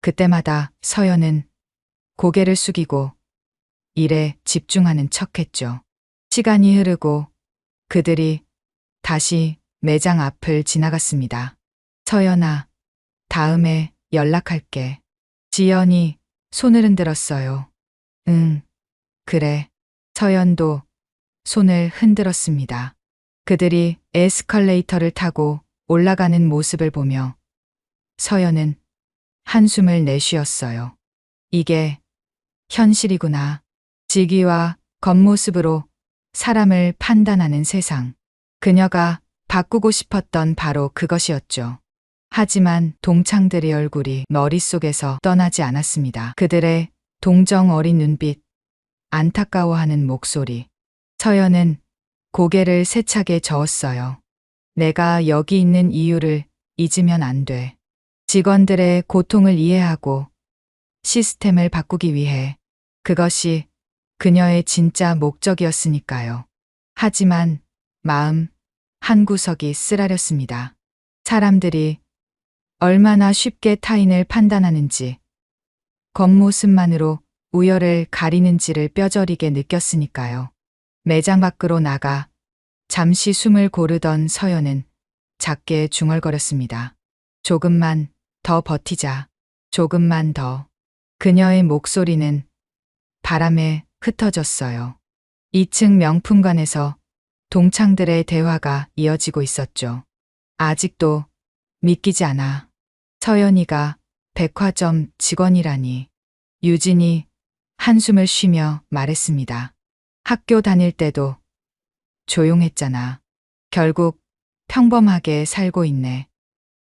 그때마다 서연은 고개를 숙이고 일에 집중하는 척했죠. 시간이 흐르고 그들이 다시 매장 앞을 지나갔습니다. 서연아, 다음에 연락할게. 지연이 손을 흔들었어요. 응, 그래. 서연도 손을 흔들었습니다. 그들이 에스컬레이터를 타고 올라가는 모습을 보며 서연은 한숨을 내쉬었어요. 이게 현실이구나. 직위와 겉모습으로 사람을 판단하는 세상. 그녀가 바꾸고 싶었던 바로 그것이었죠. 하지만 동창들의 얼굴이 머릿속에서 떠나지 않았습니다. 그들의 동정 어린 눈빛, 안타까워하는 목소리. 서연은 고개를 세차게 저었어요. 내가 여기 있는 이유를 잊으면 안 돼. 직원들의 고통을 이해하고 시스템을 바꾸기 위해 그것이 그녀의 진짜 목적이었으니까요. 하지만 마음 한구석이 쓰라렸습니다. 사람들이 얼마나 쉽게 타인을 판단하는지, 겉모습만으로 우열을 가리는지를 뼈저리게 느꼈으니까요. 매장 밖으로 나가 잠시 숨을 고르던 서연은 작게 중얼거렸습니다. 조금만 더 버티자. 조금만 더. 그녀의 목소리는 바람에 흩어졌어요. 2층 명품관에서 동창들의 대화가 이어지고 있었죠. 아직도 믿기지 않아. 서연이가 백화점 직원이라니. 유진이 한숨을 쉬며 말했습니다. 학교 다닐 때도 조용했잖아. 결국 평범하게 살고 있네.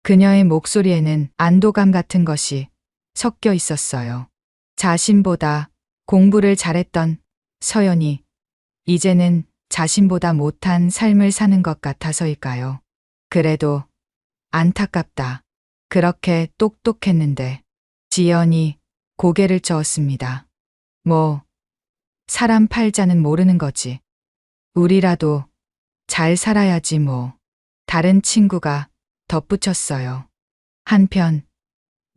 그녀의 목소리에는 안도감 같은 것이 섞여 있었어요. 자신보다 공부를 잘했던 서연이 이제는 자신보다 못한 삶을 사는 것 같아서일까요? 그래도 안타깝다. 그렇게 똑똑했는데. 지연이 고개를 저었습니다. 뭐, 사람 팔자는 모르는 거지. 우리라도 잘 살아야지 뭐. 다른 친구가 덧붙였어요. 한편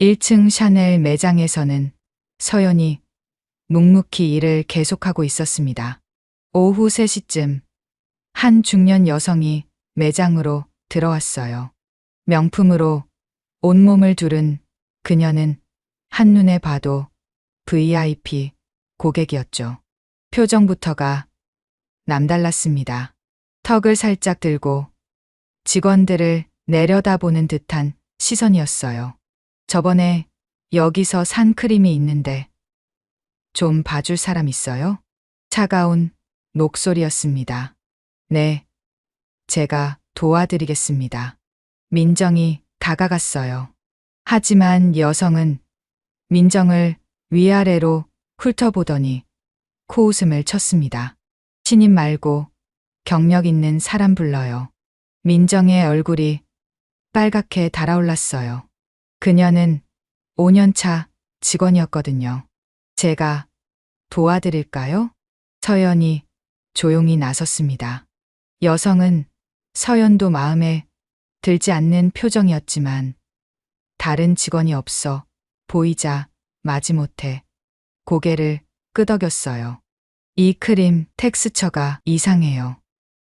1층 샤넬 매장에서는 서연이 묵묵히 일을 계속하고 있었습니다. 오후 3시쯤 한 중년 여성이 매장으로 들어왔어요. 명품으로 온몸을 두른 그녀는 한눈에 봐도 VIP 고객이었죠. 표정부터가 남달랐습니다. 턱을 살짝 들고 직원들을 내려다보는 듯한 시선이었어요. 저번에 여기서 산 크림이 있는데 좀 봐줄 사람 있어요? 차가운 목소리였습니다. 네, 제가 도와드리겠습니다. 민정이 다가갔어요. 하지만 여성은 민정을 위아래로 훑어보더니 코웃음을 쳤습니다. 신임 말고 경력 있는 사람 불러요. 민정의 얼굴이 빨갛게 달아올랐어요. 그녀는 5년차 직원이었거든요. 제가 도와드릴까요? 서연이 조용히 나섰습니다. 여성은 서연도 마음에 들지 않는 표정이었지만 다른 직원이 없어 보이자 마지못해 고개를 끄덕였어요. 이 크림 텍스처가 이상해요.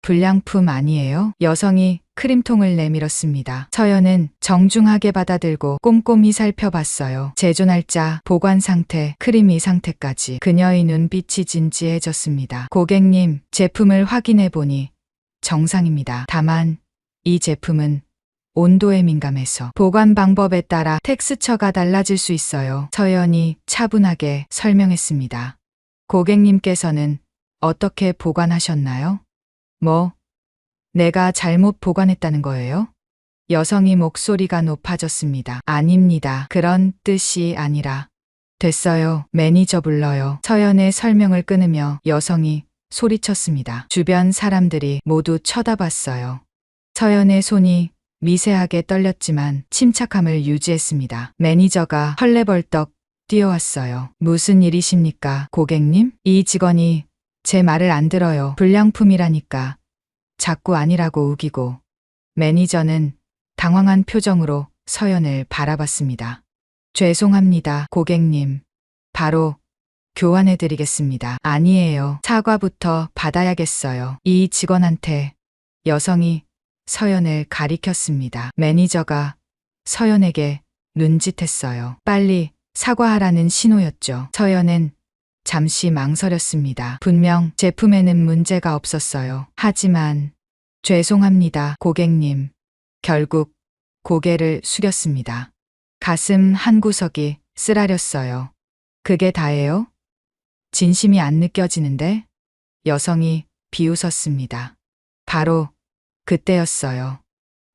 불량품 아니에요? 여성이 크림통을 내밀었습니다. 서연은 정중하게 받아들고 꼼꼼히 살펴봤어요. 제조 날짜, 보관 상태, 크림 상태까지. 그녀의 눈빛이 진지해졌습니다. 고객님, 제품을 확인해 보니 정상입니다. 다만 이 제품은 온도에 민감해서 보관 방법에 따라 텍스처가 달라질 수 있어요. 서연이 차분하게 설명했습니다. 고객님께서는 어떻게 보관하셨나요? 내가 잘못 보관했다는 거예요? 여성이 목소리가 높아졌습니다. 아닙니다. 그런 뜻이 아니라. 됐어요. 매니저 불러요. 서연의 설명을 끊으며 여성이 소리쳤습니다. 주변 사람들이 모두 쳐다봤어요. 서연의 손이 미세하게 떨렸지만 침착함을 유지했습니다. 매니저가 헐레벌떡 뛰어왔어요. 무슨 일이십니까, 고객님? 이 직원이 제 말을 안 들어요. 불량품이라니까. 자꾸 아니라고 우기고. 매니저는 당황한 표정으로 서연을 바라봤습니다. 죄송합니다, 고객님. 바로 교환해드리겠습니다. 아니에요. 사과부터 받아야겠어요. 이 직원한테. 여성이 서연을 가리켰습니다. 매니저가 서연에게 눈짓했어요. 빨리 사과하라는 신호였죠. 서연은 잠시 망설였습니다. 분명 제품에는 문제가 없었어요. 하지만 죄송합니다, 고객님. 결국 고개를 숙였습니다. 가슴 한구석이 쓰라렸어요. 그게 다예요? 진심이 안 느껴지는데? 여성이 비웃었습니다. 바로 그때였어요.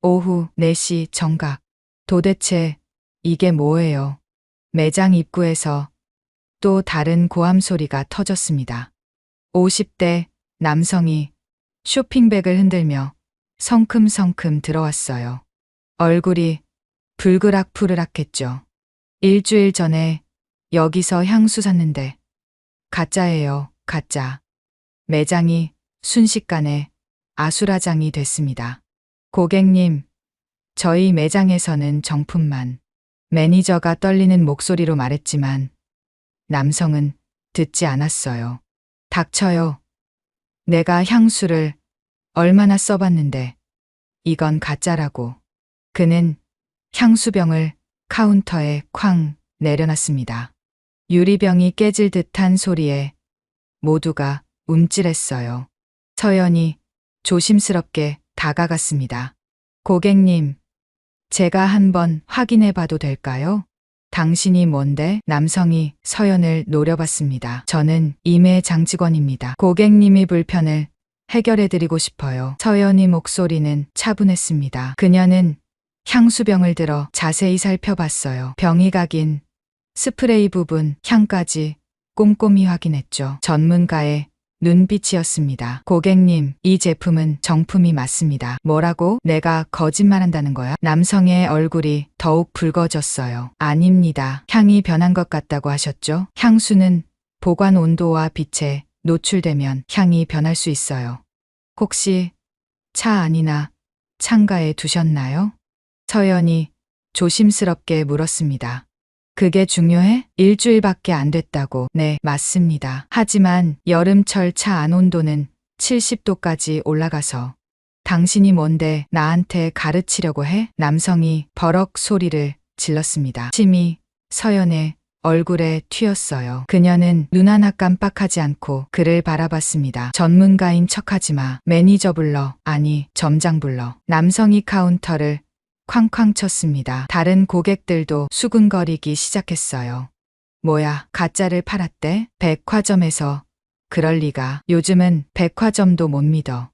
오후 4시 정각. 도대체 이게 뭐예요? 매장 입구에서 또 다른 고함 소리가 터졌습니다. 50대 남성이 쇼핑백을 흔들며 성큼성큼 들어왔어요. 얼굴이 불그락푸르락했죠. 일주일 전에 여기서 향수 샀는데 가짜예요, 가짜. 매장이 순식간에 아수라장이 됐습니다. 고객님, 저희 매장에서는 정품만. 매니저가 떨리는 목소리로 말했지만 남성은 듣지 않았어요. 닥쳐요. 내가 향수를 얼마나 써봤는데 이건 가짜라고. 그는 향수병을 카운터에 쾅 내려놨습니다. 유리병이 깨질 듯한 소리에 모두가 움찔했어요. 서연이 조심스럽게 다가갔습니다. 고객님, 제가 한번 확인해 봐도 될까요? 당신이 뭔데? 남성이 서연을 노려봤습니다. 저는 임해 장직원입니다. 고객님이 불편을 해결해드리고 싶어요. 서연이 목소리는 차분했습니다. 그녀는 향수병을 들어 자세히 살펴봤어요. 병이 각인, 스프레이 부분, 향까지 꼼꼼히 확인했죠. 전문가의 눈빛이었습니다. 고객님, 이 제품은 정품이 맞습니다. 뭐라고? 내가 거짓말한다는 거야? 남성의 얼굴이 더욱 붉어졌어요. 아닙니다. 향이 변한 것 같다고 하셨죠? 향수는 보관 온도와 빛에 노출되면 향이 변할 수 있어요. 혹시 차 안이나 창가에 두셨나요? 서연이 조심스럽게 물었습니다. 그게 중요해? 일주일밖에 안 됐다고. 네, 맞습니다. 하지만 여름철 차 안 온도는 70도까지 올라가서. 당신이 뭔데 나한테 가르치려고 해? 남성이 버럭 소리를 질렀습니다. 침이 서연의 얼굴에 튀었어요. 그녀는 눈 하나 깜빡하지 않고 그를 바라봤습니다. 전문가인 척하지 마. 매니저 불러. 아니, 점장 불러. 남성이 카운터를 쾅쾅 쳤습니다. 다른 고객들도 수근거리기 시작했어요. 뭐야, 가짜를 팔았대? 백화점에서. 그럴 리가. 요즘은 백화점도 못 믿어.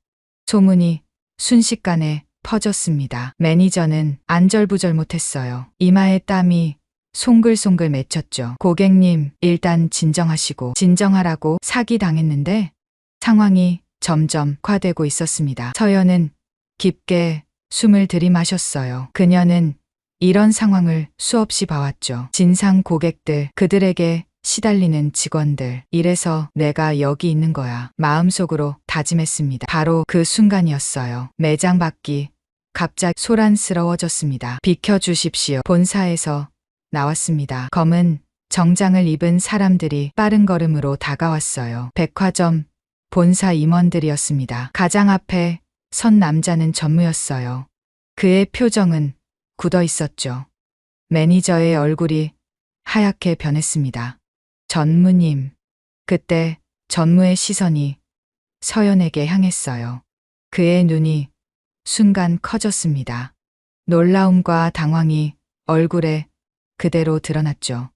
소문이 순식간에 퍼졌습니다. 매니저는 안절부절 못했어요. 이마에 땀이 송글송글 맺혔죠. 고객님, 일단 진정하시고. 진정하라고. 사기당했는데 상황이 점점 악화되고 있었습니다. 서연은 깊게 숨을 들이마셨어요. 그녀는 이런 상황을 수없이 봐왔죠. 진상 고객들, 그들에게 시달리는 직원들. 이래서 내가 여기 있는 거야. 마음속으로 다짐했습니다. 바로 그 순간이었어요. 매장 밖이 갑자기 소란스러워졌습니다. 비켜주십시오. 본사에서 나왔습니다. 검은 정장을 입은 사람들이 빠른 걸음으로 다가왔어요. 백화점 본사 임원들이었습니다. 가장 앞에 선 남자는 전무였어요. 그의 표정은 굳어 있었죠. 매니저의 얼굴이 하얗게 변했습니다. 전무님. 그때 전무의 시선이 서연에게 향했어요. 그의 눈이 순간 커졌습니다. 놀라움과 당황이 얼굴에 그대로 드러났죠.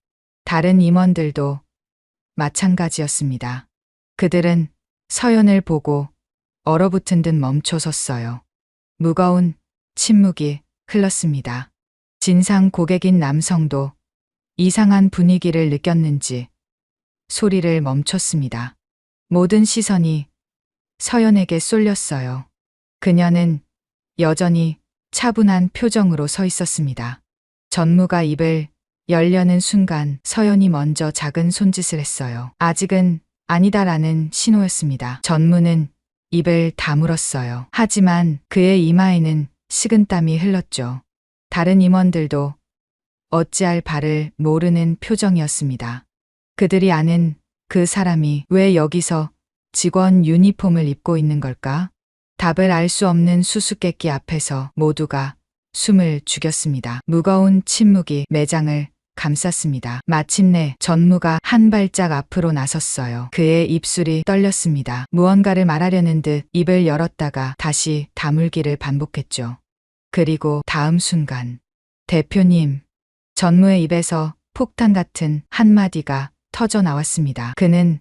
다른 임원들도 마찬가지였습니다. 그들은 서연을 보고 얼어붙은 듯 멈춰섰어요. 무거운 침묵이 흘렀습니다. 진상 고객인 남성도 이상한 분위기를 느꼈는지 소리를 멈췄습니다. 모든 시선이 서연에게 쏠렸어요. 그녀는 여전히 차분한 표정으로 서 있었습니다. 전무가 입을 열려는 순간 서연이 먼저 작은 손짓을 했어요. 아직은 아니다라는 신호였습니다. 전무는 입을 다물었어요. 하지만 그의 이마에는 식은땀이 흘렀죠. 다른 임원들도 어찌할 바를 모르는 표정이었습니다. 그들이 아는 그 사람이 왜 여기서 직원 유니폼을 입고 있는 걸까? 답을 알 수 없는 수수께끼 앞에서 모두가 숨을 죽였습니다. 무거운 침묵이 매장을 감쌌습니다. 마침내 전무가 한 발짝 앞으로 나섰어요. 그의 입술이 떨렸습니다. 무언가를 말하려는 듯 입을 열었다가 다시 다물기를 반복했죠. 그리고 다음 순간, 대표님, 전무의 입에서 폭탄 같은 한마디가 터져 나왔습니다. 그는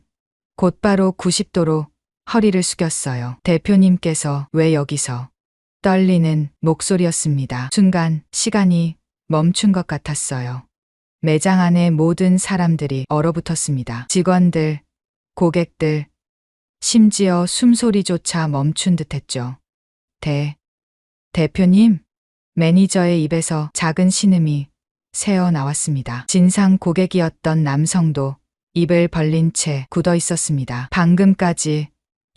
곧바로 90도로 허리를 숙였어요. 대표님께서 왜 여기서? 떨리는 목소리였습니다. 순간 시간이 멈춘 것 같았어요. 매장 안의 모든 사람들이 얼어붙었습니다. 직원들, 고객들, 심지어 숨소리조차 멈춘 듯했죠. 대표님? 매니저의 입에서 작은 신음이 새어 나왔습니다. 진상 고객이었던 남성도 입을 벌린 채 굳어 있었습니다. 방금까지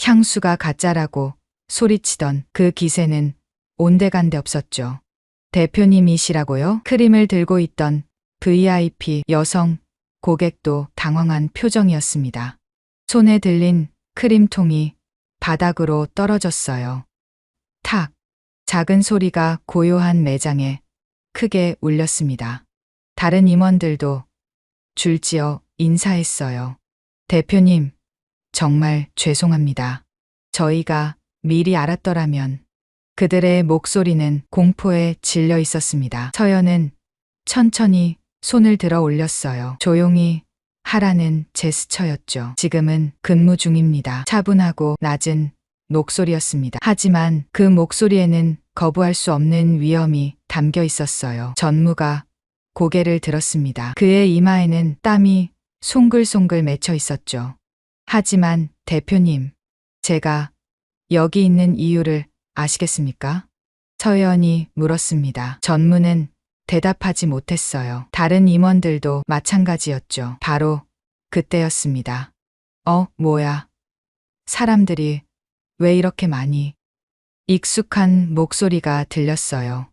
향수가 가짜라고 소리치던 그 기세는 온데간데 없었죠. 대표님이시라고요? 크림을 들고 있던 VIP 여성 고객도 당황한 표정이었습니다. 손에 들린 크림통이 바닥으로 떨어졌어요. 탁! 작은 소리가 고요한 매장에 크게 울렸습니다. 다른 임원들도 줄지어 인사했어요. 대표님, 정말 죄송합니다. 저희가 미리 알았더라면. 그들의 목소리는 공포에 질려 있었습니다. 서연은 천천히 손을 들어 올렸어요. 조용히 하라는 제스처였죠. 지금은 근무 중입니다. 차분하고 낮은 목소리였습니다. 하지만 그 목소리에는 거부할 수 없는 위험이 담겨 있었어요. 전무가 고개를 들었습니다. 그의 이마에는 땀이 송글송글 맺혀 있었죠. 하지만 대표님, 제가 여기 있는 이유를 아시겠습니까? 서연이 물었습니다. 전무는 대답하지 못했어요. 다른 임원들도 마찬가지였죠. 바로 그때였습니다. 뭐야. 사람들이 왜 이렇게 많이? 익숙한 목소리가 들렸어요.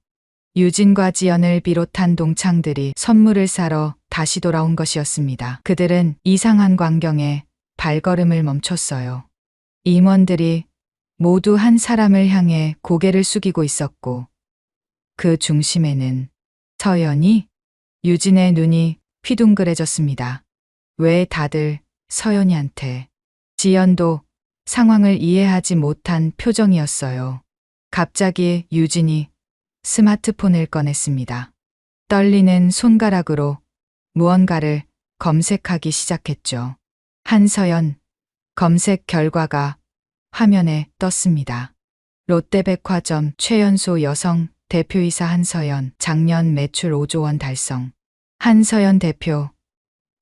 유진과 지연을 비롯한 동창들이 선물을 사러 다시 돌아온 것이었습니다. 그들은 이상한 광경에 발걸음을 멈췄어요. 임원들이 모두 한 사람을 향해 고개를 숙이고 있었고 그 중심에는 서연이? 유진의 눈이 휘둥그레졌습니다. 왜 다들 서연이한테? 지연도 상황을 이해하지 못한 표정이었어요. 갑자기 유진이 스마트폰을 꺼냈습니다. 떨리는 손가락으로 무언가를 검색하기 시작했죠. 한서연 검색 결과가 화면에 떴습니다. 롯데백화점 최연소 여성 대표이사 한서연 작년 매출 5조 원 달성. 한서연 대표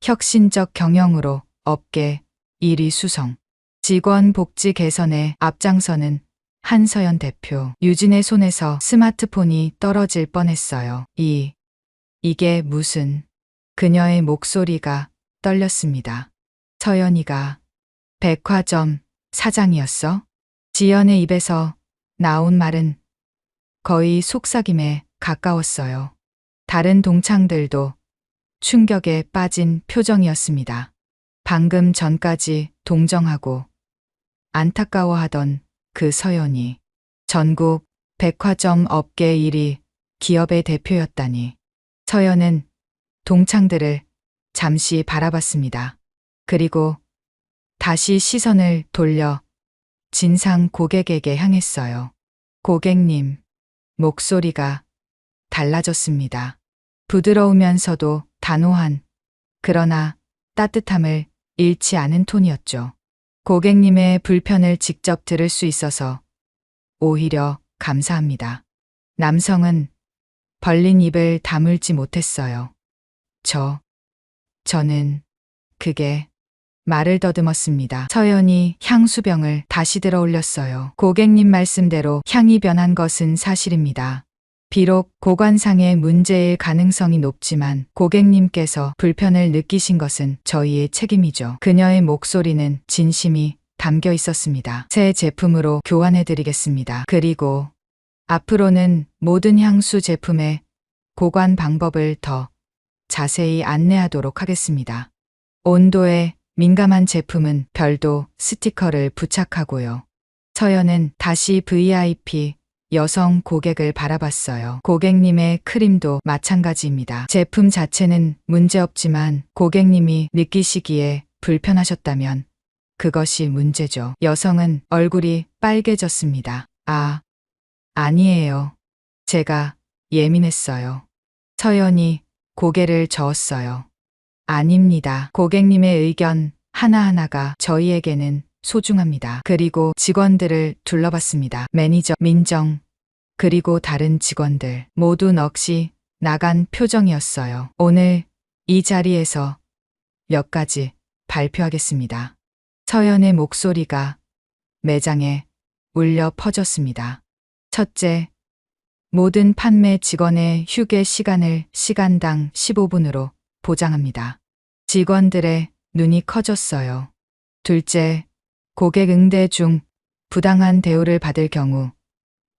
혁신적 경영으로 업계 1위 수성. 직원 복지 개선에 앞장서는 한서연 대표. 유진의 손에서 스마트폰이 떨어질 뻔했어요. 이게 무슨. 그녀의 목소리가 떨렸습니다. 서연이가 백화점 사장이었어? 지연의 입에서 나온 말은 거의 속삭임에 가까웠어요. 다른 동창들도 충격에 빠진 표정이었습니다. 방금 전까지 동정하고 안타까워하던 그 서연이 전국 백화점 업계 1위 기업의 대표였다니. 서연은 동창들을 잠시 바라봤습니다. 그리고 다시 시선을 돌려 진상 고객에게 향했어요. 고객님, 목소리가 달라졌습니다. 부드러우면서도 단호한, 그러나 따뜻함을 잃지 않은 톤이었죠. 고객님의 불편을 직접 들을 수 있어서 오히려 감사합니다. 남성은 벌린 입을 다물지 못했어요. 저는 그게 말을 더듬었습니다. 서연이 향수병을 다시 들어 올렸어요. 고객님 말씀대로 향이 변한 것은 사실입니다. 비록 고관상의 문제일 가능성이 높지만 고객님께서 불편을 느끼신 것은 저희의 책임이죠. 그녀의 목소리는 진심이 담겨 있었습니다. 새 제품으로 교환해 드리겠습니다. 그리고 앞으로는 모든 향수 제품의 고관 방법을 더 자세히 안내하도록 하겠습니다. 온도에 민감한 제품은 별도 스티커를 부착하고요. 서연은 다시 VIP 여성 고객을 바라봤어요. 고객님의 크림도 마찬가지입니다. 제품 자체는 문제없지만 고객님이 느끼시기에 불편하셨다면 그것이 문제죠. 여성은 얼굴이 빨개졌습니다. 아니에요. 제가 예민했어요. 서연이 고개를 저었어요. 아닙니다. 고객님의 의견 하나하나가 저희에게는 소중합니다. 그리고 직원들을 둘러봤습니다. 매니저, 민정, 그리고 다른 직원들 모두 넋이 나간 표정이었어요. 오늘 이 자리에서 몇 가지 발표하겠습니다. 서연의 목소리가 매장에 울려 퍼졌습니다. 첫째, 모든 판매 직원의 휴게 시간을 시간당 15분으로 보장합니다. 직원들의 눈이 커졌어요. 둘째, 고객 응대 중 부당한 대우를 받을 경우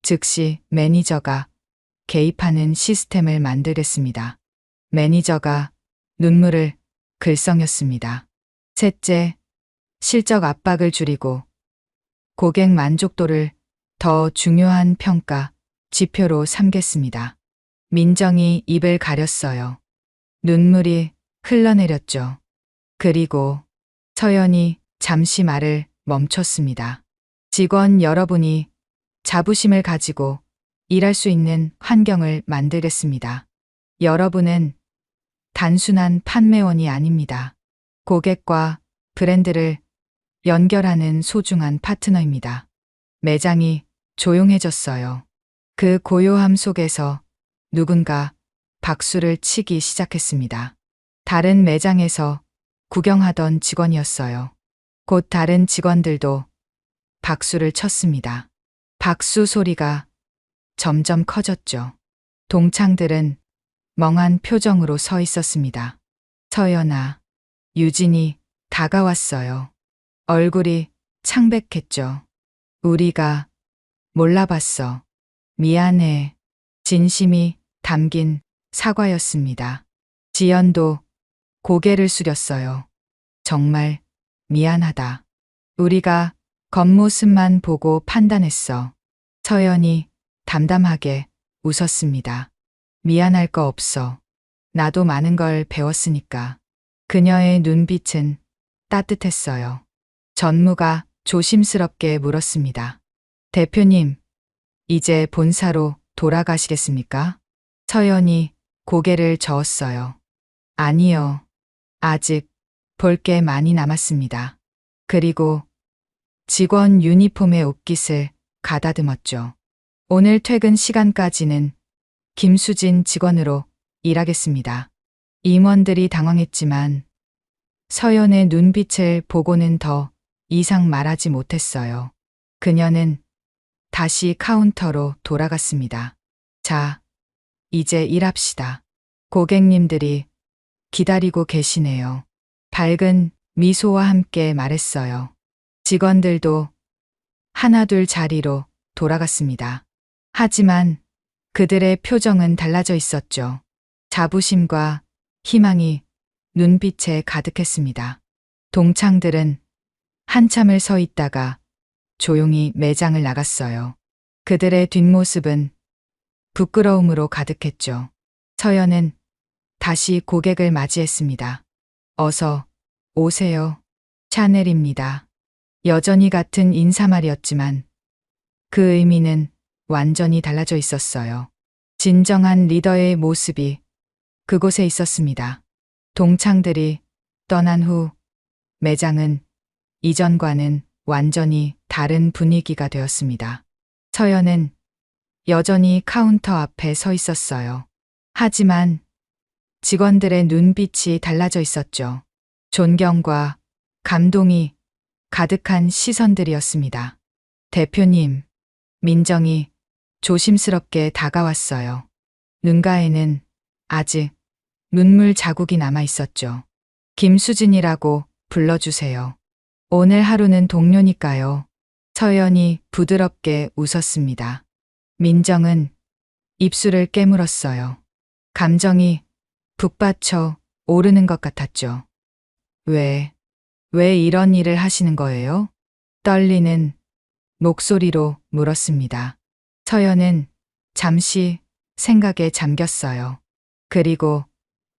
즉시 매니저가 개입하는 시스템을 만들겠습니다. 매니저가 눈물을 글썽였습니다. 셋째, 실적 압박을 줄이고 고객 만족도를 더 중요한 평가 지표로 삼겠습니다. 민정이 입을 가렸어요. 눈물이 흘러내렸죠. 그리고 서연이 잠시 말을 멈췄습니다. 직원 여러분이 자부심을 가지고 일할 수 있는 환경을 만들겠습니다. 여러분은 단순한 판매원이 아닙니다. 고객과 브랜드를 연결하는 소중한 파트너입니다. 매장이 조용해졌어요. 그 고요함 속에서 누군가 박수를 치기 시작했습니다. 다른 매장에서 구경하던 직원이었어요. 곧 다른 직원들도 박수를 쳤습니다. 박수 소리가 점점 커졌죠. 동창들은 멍한 표정으로 서 있었습니다. 서연아, 유진이 다가왔어요. 얼굴이 창백했죠. 우리가 몰라봤어. 미안해. 진심이 담긴 사과였습니다. 지연도 고개를 숙였어요. 정말 미안하다. 우리가 겉모습만 보고 판단했어. 서연이 담담하게 웃었습니다. 미안할 거 없어. 나도 많은 걸 배웠으니까. 그녀의 눈빛은 따뜻했어요. 전무가 조심스럽게 물었습니다. 대표님, 이제 본사로 돌아가시겠습니까? 서연이 고개를 저었어요. 아니요. 아직 볼 게 많이 남았습니다. 그리고 직원 유니폼의 옷깃을 가다듬었죠. 오늘 퇴근 시간까지는 김수진 직원으로 일하겠습니다. 임원들이 당황했지만 서연의 눈빛을 보고는 더 이상 말하지 못했어요. 그녀는 다시 카운터로 돌아갔습니다. 자, 이제 일합시다. 고객님들이 기다리고 계시네요. 밝은 미소와 함께 말했어요. 직원들도 하나둘 자리로 돌아갔습니다. 하지만 그들의 표정은 달라져 있었죠. 자부심과 희망이 눈빛에 가득했습니다. 동창들은 한참을 서 있다가 조용히 매장을 나갔어요. 그들의 뒷모습은 부끄러움으로 가득했죠. 서연은 다시 고객을 맞이했습니다. 어서 오세요. 샤넬입니다. 여전히 같은 인사말이었지만 그 의미는 완전히 달라져 있었어요. 진정한 리더의 모습이 그곳에 있었습니다. 동창들이 떠난 후 매장은 이전과는 완전히 다른 분위기가 되었습니다. 서연은 여전히 카운터 앞에 서 있었어요. 하지만 직원들의 눈빛이 달라져 있었죠. 존경과 감동이 가득한 시선들이었습니다. 대표님, 민정이 조심스럽게 다가왔어요. 눈가에는 아직 눈물 자국이 남아 있었죠. 김수진이라고 불러주세요. 오늘 하루는 동료니까요. 서연이 부드럽게 웃었습니다. 민정은 입술을 깨물었어요. 감정이 북받쳐 오르는 것 같았죠. 왜 이런 일을 하시는 거예요? 떨리는 목소리로 물었습니다. 서연은 잠시 생각에 잠겼어요. 그리고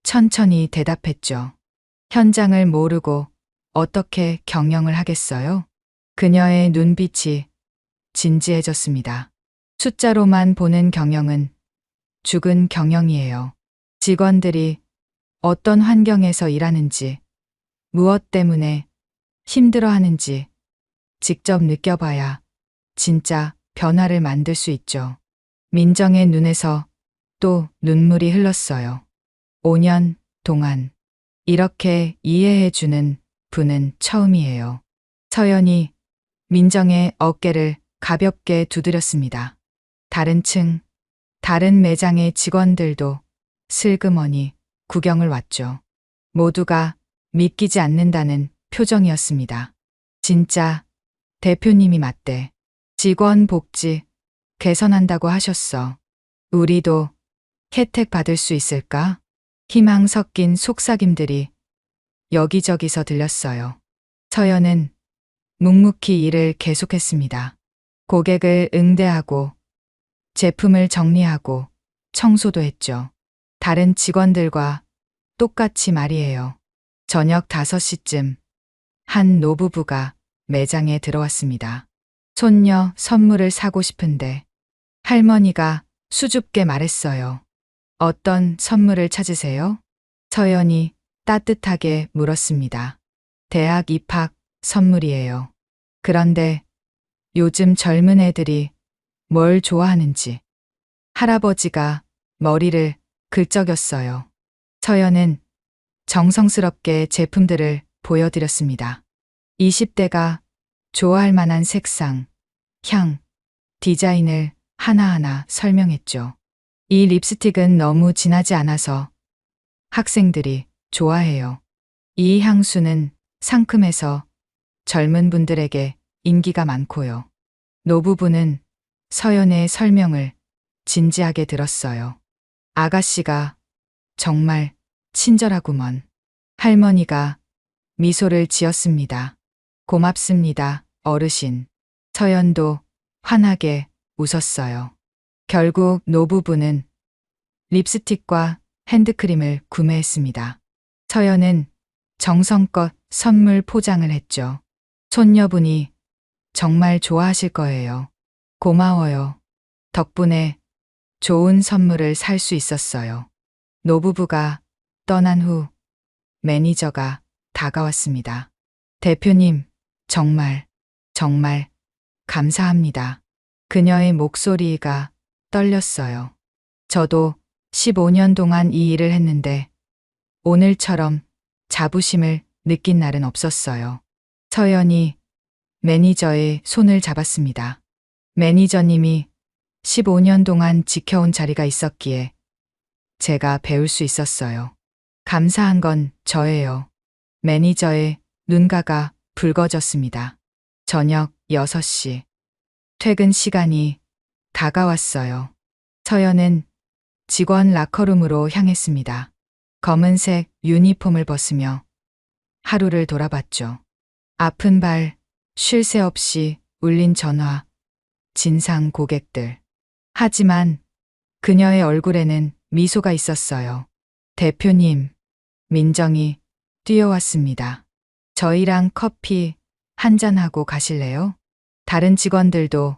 천천히 대답했죠. 현장을 모르고 어떻게 경영을 하겠어요? 그녀의 눈빛이 진지해졌습니다. 숫자로만 보는 경영은 죽은 경영이에요. 직원들이 어떤 환경에서 일하는지, 무엇 때문에 힘들어하는지 직접 느껴봐야 진짜 변화를 만들 수 있죠. 민정의 눈에서 또 눈물이 흘렀어요. 5년 동안 이렇게 이해해주는 분은 처음이에요. 서연이 민정의 어깨를 가볍게 두드렸습니다. 다른 층, 다른 매장의 직원들도 슬그머니 구경을 왔죠. 모두가 믿기지 않는다는 표정이었습니다. 진짜 대표님이 맞대. 직원 복지 개선한다고 하셨어. 우리도 혜택 받을 수 있을까? 희망 섞인 속삭임들이 여기저기서 들렸어요. 서연은 묵묵히 일을 계속했습니다. 고객을 응대하고 제품을 정리하고 청소도 했죠. 다른 직원들과 똑같이 말이에요. 저녁 5시쯤 한 노부부가 매장에 들어왔습니다. 손녀 선물을 사고 싶은데 할머니가 수줍게 말했어요. 어떤 선물을 찾으세요? 서연이 따뜻하게 물었습니다. 대학 입학 선물이에요. 그런데 요즘 젊은 애들이 뭘 좋아하는지 할아버지가 머리를 긁적였어요. 서연은 정성스럽게 제품들을 보여드렸습니다. 20대가 좋아할 만한 색상, 향, 디자인을 하나하나 설명했죠. 이 립스틱은 너무 진하지 않아서 학생들이 좋아해요. 이 향수는 상큼해서 젊은 분들에게 인기가 많고요. 노부부는 서연의 설명을 진지하게 들었어요. 아가씨가 정말 친절하구먼. 할머니가 미소를 지었습니다. 고맙습니다, 어르신. 서연도 환하게 웃었어요. 결국 노부부는 립스틱과 핸드크림을 구매했습니다. 서연은 정성껏 선물 포장을 했죠. 손녀분이 정말 좋아하실 거예요. 고마워요. 덕분에 좋은 선물을 살 수 있었어요. 노부부가 떠난 후 매니저가 다가왔습니다. 대표님, 정말 감사합니다. 그녀의 목소리가 떨렸어요. 저도 15년 동안 이 일을 했는데 오늘처럼 자부심을 느낀 날은 없었어요. 서연이 매니저의 손을 잡았습니다. 매니저님이 15년 동안 지켜온 자리가 있었기에 제가 배울 수 있었어요. 감사한 건 저예요. 매니저의 눈가가 붉어졌습니다. 저녁 6시. 퇴근 시간이 다가왔어요. 서연은 직원 라커룸으로 향했습니다. 검은색 유니폼을 벗으며 하루를 돌아봤죠. 아픈 발, 쉴 새 없이 울린 전화, 진상 고객들. 하지만 그녀의 얼굴에는 미소가 있었어요. 대표님, 민정이 뛰어왔습니다. 저희랑 커피 한잔하고 가실래요? 다른 직원들도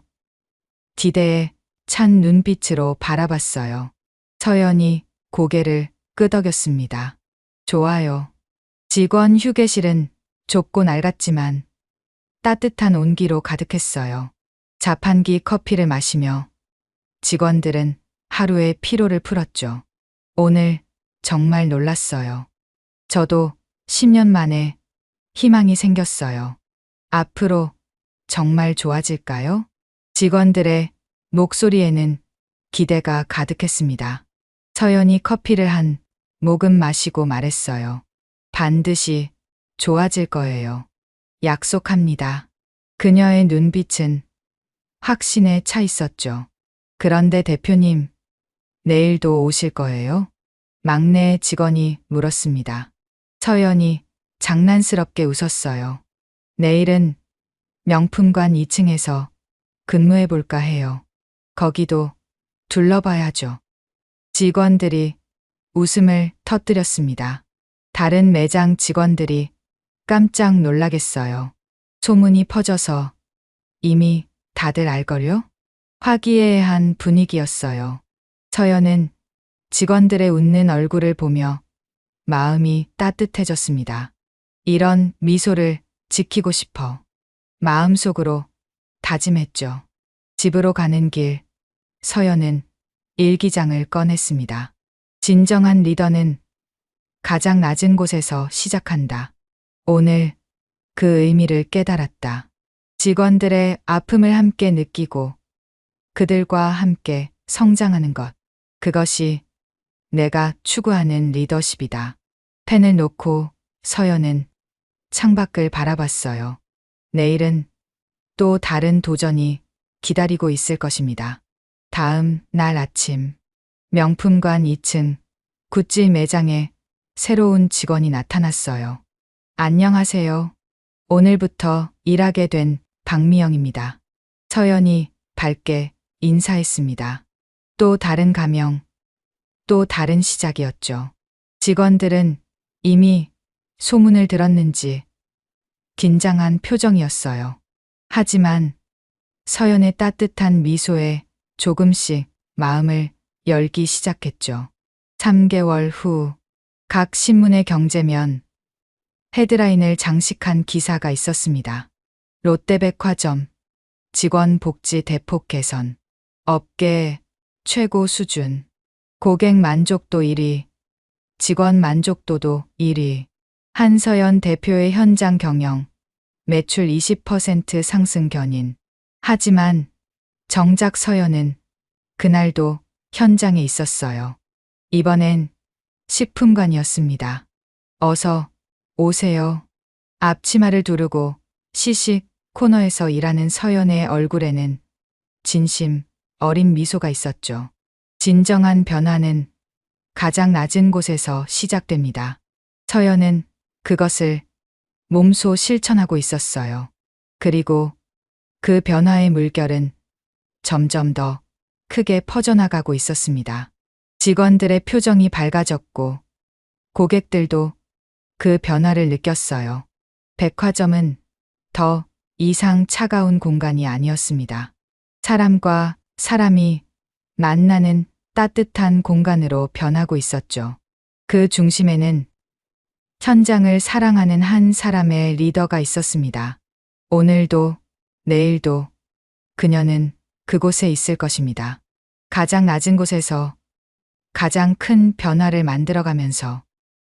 기대에 찬 눈빛으로 바라봤어요. 서연이 고개를 끄덕였습니다. 좋아요. 직원 휴게실은 좁고 낡았지만 따뜻한 온기로 가득했어요. 자판기 커피를 마시며 직원들은 하루의 피로를 풀었죠. 오늘 정말 놀랐어요. 저도 10년 만에 희망이 생겼어요. 앞으로 정말 좋아질까요? 직원들의 목소리에는 기대가 가득했습니다. 서연이 커피를 한 모금 마시고 말했어요. 반드시 좋아질 거예요. 약속합니다. 그녀의 눈빛은 확신에 차 있었죠. 그런데 대표님, 내일도 오실 거예요? 막내 직원이 물었습니다. 서연이 장난스럽게 웃었어요. 내일은 명품관 2층에서 근무해 볼까 해요. 거기도 둘러봐야죠. 직원들이 웃음을 터뜨렸습니다. 다른 매장 직원들이 깜짝 놀라겠어요. 소문이 퍼져서 이미 다들 알걸요? 화기애애한 분위기였어요. 서연은 직원들의 웃는 얼굴을 보며 마음이 따뜻해졌습니다. 이런 미소를 지키고 싶어 마음속으로 다짐했죠. 집으로 가는 길, 서연은 일기장을 꺼냈습니다. 진정한 리더는 가장 낮은 곳에서 시작한다. 오늘 그 의미를 깨달았다. 직원들의 아픔을 함께 느끼고 그들과 함께 성장하는 것. 그것이 내가 추구하는 리더십이다. 펜을 놓고 서연은 창밖을 바라봤어요. 내일은 또 다른 도전이 기다리고 있을 것입니다. 다음 날 아침, 명품관 2층 굿즈 매장에 새로운 직원이 나타났어요. 안녕하세요. 오늘부터 일하게 된 박미영입니다. 서연이 밝게 인사했습니다. 또 다른 가명, 또 다른 시작이었죠. 직원들은 이미 소문을 들었는지 긴장한 표정이었어요. 하지만 서연의 따뜻한 미소에 조금씩 마음을 열기 시작했죠. 3개월 후, 각 신문의 경제면 헤드라인을 장식한 기사가 있었습니다. 롯데백화점, 직원 복지 대폭 개선, 업계 최고 수준, 고객 만족도 1위, 직원 만족도도 1위, 한서연 대표의 현장 경영, 매출 20% 상승 견인. 하지만 정작 서연은 그날도 현장에 있었어요. 이번엔 식품관이었습니다. 어서 오세요. 앞치마를 두르고 시식 코너에서 일하는 서연의 얼굴에는 진심 어린 미소가 있었죠. 진정한 변화는 가장 낮은 곳에서 시작됩니다. 서연은 그것을 몸소 실천하고 있었어요. 그리고 그 변화의 물결은 점점 더 크게 퍼져나가고 있었습니다. 직원들의 표정이 밝아졌고 고객들도 그 변화를 느꼈어요. 백화점은 더 이상 차가운 공간이 아니었습니다. 사람과 사람이 만나는 따뜻한 공간으로 변하고 있었죠. 그 중심에는 현장을 사랑하는 한 사람의 리더가 있었습니다. 오늘도, 내일도 그녀는 그곳에 있을 것입니다. 가장 낮은 곳에서 가장 큰 변화를 만들어가면서